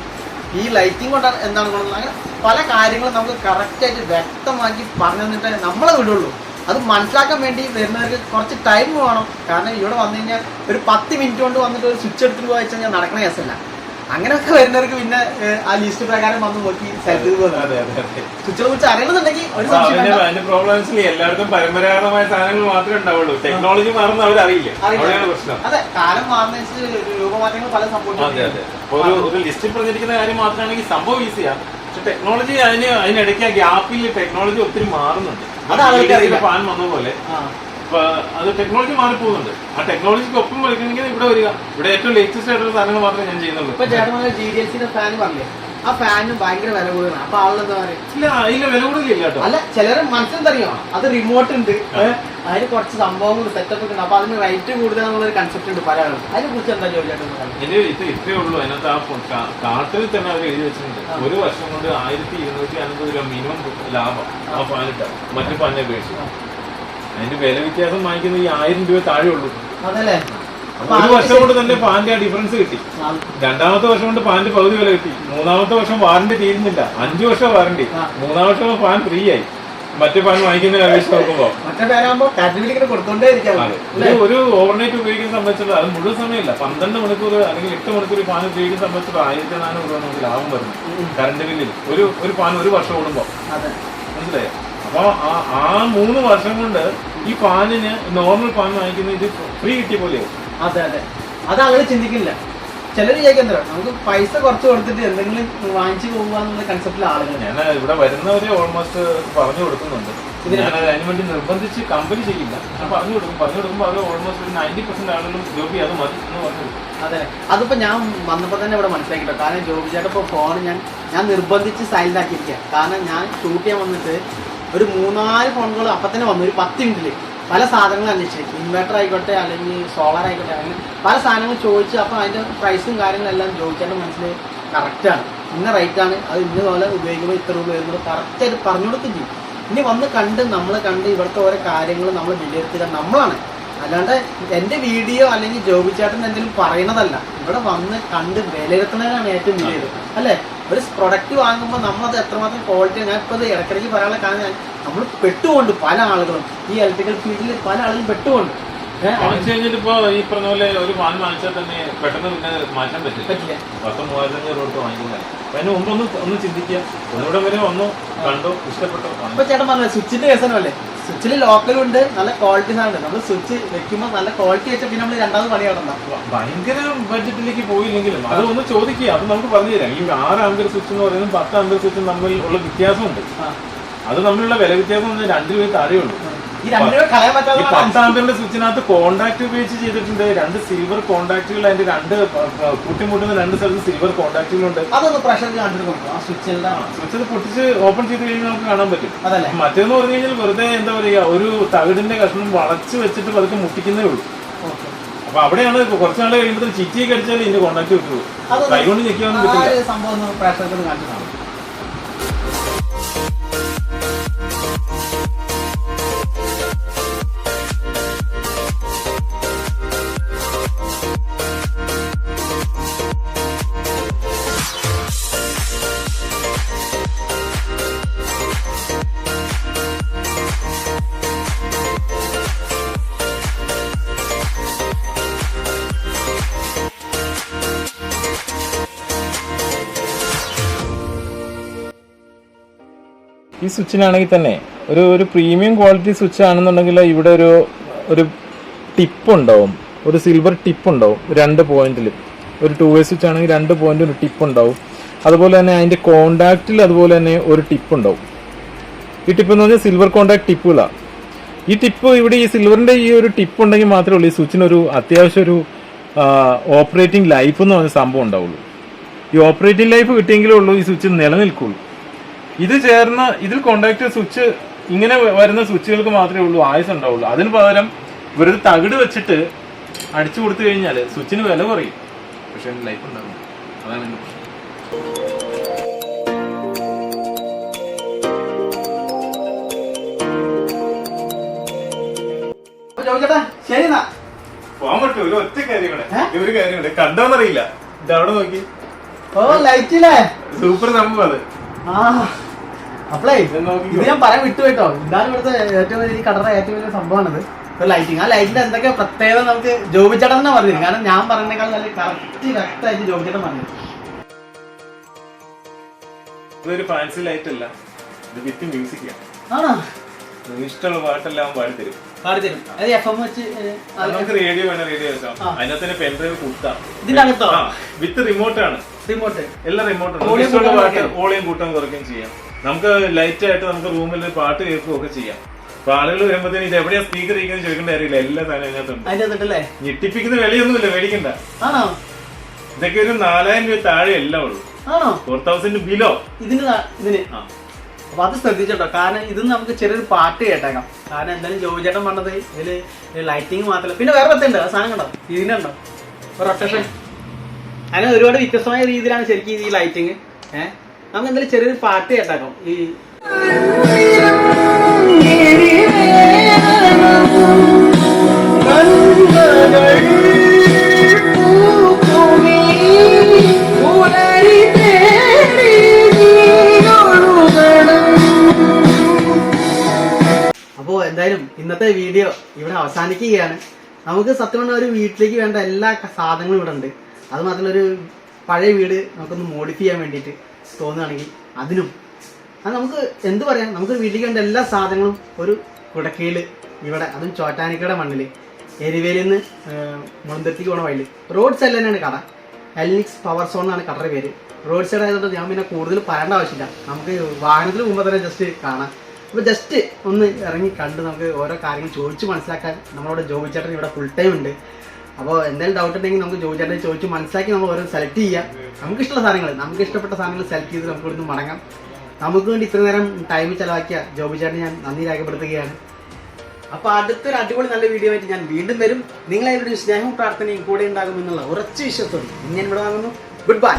ഈ ലൈറ്റിംഗ് കൊണ്ട് എന്താണ് ഗുണം, അങ്ങനെ പല കാര്യങ്ങളും നമുക്ക് കറക്റ്റായിട്ട് വ്യക്തമാക്കി പറഞ്ഞു തന്നിട്ട് നമ്മളെ വിടുള്ളൂ. അത് മനസ്സിലാക്കാൻ വേണ്ടി വരുന്നവർക്ക് കുറച്ച് ടൈം വേണം. കാരണം ഇവിടെ വന്നു കഴിഞ്ഞാൽ ഒരു 10 മിനിറ്റ് കൊണ്ട് വന്നിട്ട് ഒരു സ്വിച്ച് എടുത്തിട്ട് പോയി വെച്ചാൽ നടക്കണ കേസല്ല. അങ്ങനെയൊക്കെ വരുന്നവർക്ക് പിന്നെ ആ ലിസ്റ്റ് പ്രകാരം വന്ന് നോക്കി സെലക്ട് ചെയ്ത് സ്വിച്ചുകളെ കുറിച്ച് അറിയണമെന്നുണ്ടെങ്കിൽ അതിന്റെ പ്രോബ്ലംസിൽ എല്ലാവർക്കും പരമ്പരാഗതമായ സാധനങ്ങൾ മാത്രമേ ഉണ്ടാവുള്ളൂ. ടെക്നോളജി മാറുന്ന അവരറിയില്ല. അതെ, കാലം മാറുന്ന രൂപമാറ്റങ്ങൾ പല സംഭവിക്കും. ഒരു ലിസ്റ്റിൽ പറഞ്ഞിരിക്കുന്ന കാര്യം മാത്രമാണെങ്കിൽ സംഭവം ഈസിയാണ്. പക്ഷെ ടെക്നോളജി അതിനിടയ്ക്ക് ആ ഗ്യാപ്പിൽ ടെക്നോളജി ഒത്തിരി മാറുന്നുണ്ട്. ഫാൻ വന്ന പോലെ അത് ടെക്നോളജി മാറിപ്പോകുന്നുണ്ട്. ആ ടെക്നോളജിക്ക് ഒപ്പം കളിക്കണമെങ്കിൽ ഇവിടെ വരിക. ഇവിടെ ഏറ്റവും ലേറ്റസ്റ്റ് ആയിട്ടുള്ള സാധനങ്ങൾ മാത്രമേ ഞാൻ ചെയ്യുന്നുള്ളൂ. ഇപ്പൊ ചേട്ടൻ GDLC ഫാൻ പറഞ്ഞേ, ആ ഫാനിന് ഭയങ്കര വില കൂടുതലാണ്. അപ്പൊ ആളെന്താ പറയുക, ഇല്ല അതിന്റെ വില കൂടുതലില്ല കേട്ടോ. അല്ല, ചിലര് മനസ്സിലെന്തറിയോ, അത് റിമോട്ട് ഉണ്ട്, അതിന് കുറച്ച് സംഭവങ്ങൾ സെറ്റപ്പ് ഉണ്ട്, അപ്പൊ അതിന് റേറ്റ് കൂടുതലാന്നുള്ളൊരു കൺസെപ്റ്റ് ഉണ്ട് പല ആളുകൾ. അതിനെ കുറിച്ച് എന്താ ചോദിച്ചാൽ എന്റെ ഇത്രേ ഉള്ളൂ. അതിനകത്ത് ആ കാട്ടിൽ തന്നെ അവർ എഴുതി വെച്ചിട്ടുണ്ട്, ഒരു വർഷം കൊണ്ട് 1250 രൂപ മിനിമം ലാഭം ആ ഫാനിട്ട മറ്റു ഫാനിനെ അപേക്ഷിച്ചു. അതിന്റെ വില വ്യത്യാസം വാങ്ങിക്കുന്നത് ഈ 1000 രൂപ താഴെ ഉള്ളൂ. ഒരു വർഷം കൊണ്ട് തന്നെ ഫാനിന്റെ ആ ഡിഫറൻസ് കിട്ടി. രണ്ടാമത്തെ വർഷം കൊണ്ട് ഫാനിന്റെ പകുതി വില കിട്ടി. മൂന്നാമത്തെ വർഷം വാറന്റി തീരുന്നില്ല, 5 വർഷം വാറന്റി. മൂന്നാമത്തെ വർഷം ഫാൻ ഫ്രീ ആയി മറ്റേ ഫാൻ വാങ്ങിക്കുന്നതിന് അപേക്ഷിച്ച് നോക്കുമ്പോ. ഒരു ഓവർനൈറ്റ് ഉപയോഗിക്കുന്ന സംബന്ധിച്ചുള്ള അത് മുഴുവൻ സമയമല്ല, 12 മണിക്കൂർ അല്ലെങ്കിൽ 8 മണിക്കൂർ ഫാൻ ഉപയോഗിക്കുന്ന സംബന്ധിച്ചുള്ള 1400 രൂപ നമുക്ക് ലാഭം വരുന്നു കറണ്ട് ബില്ലിൽ. ഒരു ഫാൻ ഒരു വർഷം ഓടുമ്പോ മനസ്സിലായോ? അപ്പൊ ആ 3 വർഷം കൊണ്ട് ഈ ഫാനിന് നോർമൽ ഫാൻ വാങ്ങിക്കുന്ന ഇത് ഫ്രീ കിട്ടിയ പോലെയാവും. അതെ, അത് ആളുകൾ ചിന്തിക്കില്ല. ചിലർ ചോദിക്കുന്നത് നമുക്ക് പൈസ കുറച്ച് കൊടുത്തിട്ട് എന്തെങ്കിലും വാങ്ങിച്ചു പോകുക കൺസെപ്റ്റിലെ ആളുകൾ. ഞാൻ ഇവിടെ വരുന്നവരെ ഓൾമോസ്റ്റ് പറഞ്ഞു കൊടുക്കുന്നുണ്ട്. ഞാൻ അതിന് വേണ്ടി നിർബന്ധിച്ച് കമ്പനി ചെയ്യില്ല, ഞാൻ പറഞ്ഞു കൊടുക്കുമ്പോൾ അവർ ഓൾമോസ്റ്റ് ഒരു 90% ആളുകളും ജോബി അത് മതി എന്ന് പറഞ്ഞു. അതെ, അതിപ്പോ ഞാൻ വന്നപ്പോ തന്നെ ഇവിടെ മനസ്സിലാക്കിട്ടോ. കാരണം ജോബി ചേട്ടൻ ഇപ്പോൾ ഫോൺ ഞാൻ നിർബന്ധിച്ച് സൈലന്റ് ആക്കിയിരിക്കുക. കാരണം ഞാൻ ഷൂട്ട് ചെയ്യാൻ വന്നിട്ട് ഒരു 3-4 ഫോൺ കോൾ അപ്പം തന്നെ വന്നു. ഒരു 10 മിനിറ്റിൽ പല സാധനങ്ങൾ അന്വേഷിച്ചു, ഇൻവെർട്ടർ ആയിക്കോട്ടെ അല്ലെങ്കിൽ സോളാർ ആയിക്കോട്ടെ, അങ്ങനെ പല സാധനങ്ങൾ ചോദിച്ചു. അപ്പോൾ അതിൻ്റെ പ്രൈസും കാര്യങ്ങളെല്ലാം ചോദിച്ചേണ്ട മനസ്സിൽ കറക്റ്റാണ്, ഇന്ന റേറ്റാണ്, അത് ഇന്ന പോലെ ഉപയോഗിക്കുമ്പോൾ ഇത്ര രൂപ വരുന്നത് കറക്റ്റായിട്ട് പറഞ്ഞു കൊടുക്കുകയും ചെയ്യും. ഇനി വന്ന് കണ്ട് ഇവിടുത്തെ ഓരോ കാര്യങ്ങൾ നമ്മൾ വിലയിരുത്തുക നമ്മളാണ്. അല്ലാണ്ട് എൻ്റെ വീഡിയോ അല്ലെങ്കിൽ ജോബി ചേട്ടൻ എന്തെങ്കിലും പറയണതല്ല. ഇവിടെ വന്ന് കണ്ട് വിലയിരുത്തുന്നതിനാണ് ഏറ്റവും വലിയത് അല്ലേ? ഒരു പ്രൊഡക്റ്റ് വാങ്ങുമ്പോൾ നമ്മളത് എത്രമാത്രം ക്വാളിറ്റി. ഞാൻ ഇപ്പോൾ ഇടയ്ക്കിടയ്ക്ക് പറയാനുള്ള കാരണം നമ്മൾ പെട്ടുകൊണ്ട് പല ആളുകളും ഈ ഇലക്ട്രിക്കൽ ഫീൽഡിൽ പല ആളുകളും പെട്ടുകൊണ്ട് വാങ്ങിച്ചു കഴിഞ്ഞിട്ടിപ്പോ ഈ പറഞ്ഞ പോലെ ഒരു ഫാൻ വാങ്ങിച്ചാൽ തന്നെ പെട്ടെന്ന് പിന്നെ മാറ്റാൻ പറ്റില്ല. 10,000-3500 രൂപ വാങ്ങിക്കുന്നത്. അതിന് മുമ്പ് ഒന്ന് ചിന്തിക്കുക, ഒന്നുകൂടെ വരെ കണ്ടോ ഇഷ്ടപ്പെട്ടോ. ഇപ്പൊ ചേട്ടൻ പറഞ്ഞ സ്വിച്ചിന്റെ കേസനല്ലേ, സ്വിച്ചിൽ ലോക്കലും ഉണ്ട്, നല്ല ക്വാളിറ്റി സാധനം. നമ്മൾ സ്വിച്ച് വെക്കുമ്പോൾ നല്ല ക്വാളിറ്റി വെച്ചാൽ പിന്നെ നമ്മൾ രണ്ടാമത് പണി നടത്താം. ഭയങ്കര ബഡ്ജറ്റിലേക്ക് പോയില്ലെങ്കിലും അത് ഒന്ന് ചോദിക്കുക, അത് നമുക്ക് പറഞ്ഞു തരാം. ഈ 6 ആംപിയർ സ്വിച്ച് എന്ന് പറയുന്നത് 10 ആംപിയർ സ്വിച്ചും തമ്മിൽ ഉള്ള വ്യത്യാസമുണ്ട്. അത് തമ്മിലുള്ള വില വ്യത്യാസം 2 രൂപ താഴെയുള്ളൂ. ഈ 10 ആംപിയറിന്റെ സ്വിച്ചിനകത്ത് കോണ്ടാക്ട് ഉപയോഗിച്ച് ചെയ്തിട്ടുണ്ട്. 2 സിൽവർ കോണ്ടാക്റ്റുകൾ, അതിന്റെ 2 കൂട്ടിമുട്ടുന്ന 2 സ്ഥലത്ത് സിൽവർ കോണ്ടാക്റ്റുകളുണ്ട്. അതൊന്ന് പ്രഷർ കാണിച്ചിട്ട് സ്വിച്ച് പൊട്ടിച്ച് ഓപ്പൺ ചെയ്ത് കഴിഞ്ഞാൽ നമുക്ക് കാണാൻ പറ്റും. മറ്റേന്ന് പറഞ്ഞു കഴിഞ്ഞാൽ വെറുതെ എന്താ പറയുക, ഒരു തകിടിന്റെ കഷ്ണം വളച്ച് വെച്ചിട്ട് പതുക്കെ മുട്ടിക്കുന്നേ ഉള്ളൂ. അപ്പൊ അവിടെയാണ് കുറച്ചാൾ കഴിയുമ്പോൾ ചിറ്റിയൊക്കെ അടിച്ചാൽ ഇതിന്റെ കോണ്ടാക്ട് കിട്ടുള്ളൂ. കൈകൊണ്ട് ഞെക്കിയാൽ പറ്റില്ല. സംഭവം പ്രഷർ കാണിച്ചതാണ്. ഈ സ്വിച്ചിനാണെങ്കിൽ തന്നെ ഒരു പ്രീമിയം ക്വാളിറ്റി സ്വിച്ച് ആണെന്നുണ്ടെങ്കിൽ ഇവിടെ ഒരു ടിപ്പ് ഉണ്ടാവും, ഒരു സിൽവർ ടിപ്പ് ഉണ്ടാവും 2 പോയിന്റിൽ. ഒരു 2-way സ്വിച്ച് ആണെങ്കിൽ 2 പോയിന്റ് ഒരു ടിപ്പ് ഉണ്ടാവും. അതുപോലെ തന്നെ അതിന്റെ കോണ്ടാക്റ്റിൽ അതുപോലെ തന്നെ ഒരു ടിപ്പ് ഉണ്ടാവും. ഈ ടിപ്പ് എന്ന് പറഞ്ഞാൽ സിൽവർ കോണ്ടാക്ട് ടിപ്പുകളാണ്. ഈ ടിപ്പ് ഇവിടെ ഈ സിൽവറിന്റെ ഈ ഒരു ടിപ്പ് ഉണ്ടെങ്കിൽ മാത്രമേ ഉള്ളൂ ഈ സ്വിച്ചിനൊരു അത്യാവശ്യം ഒരു ഓപ്പറേറ്റിംഗ് ലൈഫ് എന്ന് പറഞ്ഞ സംഭവം ഉണ്ടാവുള്ളൂ. ഈ ഓപ്പറേറ്റിംഗ് ലൈഫ് കിട്ടിയെങ്കിലേ ഉള്ളൂ ഈ സ്വിച്ച് നിലനിൽക്കുള്ളൂ. ഇതിൽ കോണ്ടാക്ട് സ്വിച്ച് ഇങ്ങനെ വരുന്ന സ്വിച്ചുകൾക്ക് മാത്രമേ ഉള്ളൂ ആയുസ് ഉണ്ടാവുള്ളൂ. അതിന് പകരം വെറുതെ തകിട് വെച്ചിട്ട് അടിച്ചു കൊടുത്തു കഴിഞ്ഞാൽ സ്വിച്ചിന് വില കുറയും, പക്ഷെ ലൈഫ് ഉണ്ടാവില്ല. അതാണ് എന്റെ പ്രശ്നം. പോകാൻ പറ്റും. ഒറ്റ കാര്യമാണ് കണ്ടോന്നറിയില്ല. ഇത് അവിടെ നോക്കി. ഓ ലൈറ്റില്ലേ, സൂപ്പർ സംഭവം അത്. അപ്പളേ ഇത് ഞാൻ പറയാൻ വിട്ടു കേട്ടോ. ഇതാണ് ഇവിടുത്തെ ഏറ്റവും വലിയ കടയുടെ ഏറ്റവും വലിയ സംഭവമാണിത്, ലൈറ്റിങ്. ആ ലൈറ്റിന്റെ എന്തൊക്കെ പ്രത്യേകത നമുക്ക് ജോബിച്ചേട്ടൻ തന്നെ പറഞ്ഞിരുന്നു. കാരണം ഞാൻ പറഞ്ഞേക്കാൾ നല്ല കറക്റ്റ് വ്യക്തമായിട്ട് ജോബിച്ചേട്ടൻ പറഞ്ഞു. ഇതൊരു ഫാൻസി ലൈറ്റ് അല്ല, ഇത് വിത്ത് മ്യൂസിക് ആണോ? ഇഷ്ടമുള്ള പാട്ടെല്ലാം പാടിത്തരും. FM വെച്ച് നമുക്ക് റേഡിയോ വേണം, റേഡിയോ വെക്കാം. അതിനകത്ത് തന്നെ പെൻഡ്രൈവ് കൂട്ടാം. ഇതിന്റെ അകത്തോ? വിത്ത് റിമോട്ട് ആണ്. എല്ലാം റിമോട്ട് ആണ്. ഇഷ്ടമുള്ള പാട്ട് വോളിയം കൂട്ടാൻ കുറയ്ക്കുകയും ചെയ്യാം. നമുക്ക് ലൈറ്റ് ആയിട്ട് നമുക്ക് റൂമിൽ പാട്ട് കേൾക്കുകയും ഒക്കെ ചെയ്യാം. അപ്പൊ ആളുകൾ വരുമ്പോഴത്തേന് ഇത് എവിടെയാ സ്പീക്കർ ഇരിക്കുന്നത് ചോദിക്കേണ്ട കാര്യമില്ല, എല്ലാ സാധനം അതിനകത്തുണ്ട്. ഞെട്ടിപ്പിക്കുന്ന വിലയൊന്നുമില്ല, മേടിക്കണ്ട. ഇതൊക്കെ ഒരു 4000 രൂപ താഴെ എല്ലാം ഉള്ളൂ. 4000 ബിലോ ഇതിന്. അപ്പൊ അത് ശ്രദ്ധിച്ചോട്ടോ, കാരണം ഇത് നമുക്ക് ചെറിയൊരു പാട്ട് കേട്ടേക്കാം. കാരണം എന്തായാലും ജോബി ചേട്ടൻ പറഞ്ഞത് ഇതില് ലൈറ്റിങ് മാത്രമല്ല, പിന്നെ വേറെ പറ്റുണ്ട്. ആ സാധനം കണ്ടോ, ഇതിനുണ്ടോ റൊട്ടേഷൻ. അങ്ങനെ ഒരുപാട് വ്യത്യസ്തമായ രീതിയിലാണ് ശരിക്കും ഈ ലൈറ്റിങ്. നമുക്ക് എന്തായാലും ചെറിയൊരു പാട്ട് കേട്ടേക്കാം. ഈ അപ്പോൾ എന്തായാലും ഇന്നത്തെ വീഡിയോ ഇവിടെ അവസാനിക്കുകയാണ്. നമുക്ക് സത്യം പറഞ്ഞാൽ ഒരു വീട്ടിലേക്ക് വേണ്ട എല്ലാ സാധനങ്ങളും ഇവിടെ ഉണ്ട്. അത് മാത്രമല്ല ഒരു പഴയ വീട് നമുക്കൊന്ന് മോഡിഫൈ ചെയ്യാൻ വേണ്ടിയിട്ട് തോന്നുകയാണെങ്കിൽ അതിനും അത് നമുക്ക് എന്ത് പറയാം, നമുക്ക് വീട്ടിലേക്ക് വേണ്ട എല്ലാ സാധനങ്ങളും ഒരു കുടക്കയിൽ ഇവിടെ, അതും ചോറ്റാനിക്കയുടെ മണ്ണിൽ എരിവേലിൽ നിന്ന് മുളന്തെത്തിക്ക് പോണ വഴിയിൽ റോഡ് സൈഡിൽ തന്നെയാണ് കട. എൽനിക്സ് പവർ സോൺ എന്നാണ് കടയുടെ പേര്. റോഡ് സൈഡ് ആയതുകൊണ്ട് ഞാൻ പിന്നെ കൂടുതൽ പറയേണ്ട ആവശ്യമില്ല, നമുക്ക് വാഹനത്തിൽ മുമ്പ് തന്നെ ജസ്റ്റ് കാണാം. അപ്പോൾ ജസ്റ്റ് ഒന്ന് ഇറങ്ങി കണ്ട് നമുക്ക് ഓരോ കാര്യങ്ങൾ ചോദിച്ച് മനസ്സിലാക്കാൻ നമ്മളോട് ജോബി ചേട്ടൻ ഇവിടെ ഫുൾ ടൈം ഉണ്ട്. അപ്പോൾ എന്തെങ്കിലും ഡൗട്ട് ഉണ്ടെങ്കിൽ നമുക്ക് ജോബി ചേട്ടനെ ചോദിച്ച് മനസ്സിലാക്കി നമ്മൾ ഓരോ സെലക്ട് ചെയ്യാം. നമുക്ക് ഇഷ്ടമുള്ള സാധനങ്ങൾ, നമുക്ക് ഇഷ്ടപ്പെട്ട സാധനങ്ങൾ സെലക്ട് ചെയ്ത് നമുക്ക് ഇവിടുന്ന് മടങ്ങാം. നമുക്ക് വേണ്ടി ഇത്ര നേരം ടൈം ചിലവാക്കിയ ജോബി ചേട്ടനെ ഞാൻ നന്ദി രേഖപ്പെടുത്തുകയാണ്. അപ്പോൾ അടുത്തൊരു അടിപൊളി നല്ല വീഡിയോ ആയിട്ട് ഞാൻ വീണ്ടും വരും. നിങ്ങളെവിടെ സ്നേഹവും പ്രാർത്ഥനയും കൂടെ ഉണ്ടാകുമെന്നുള്ള ഉറച്ച വിശ്വാസത്തോടെ ഞാൻ ഇവിടെ വാങ്ങുന്നു. Good bye.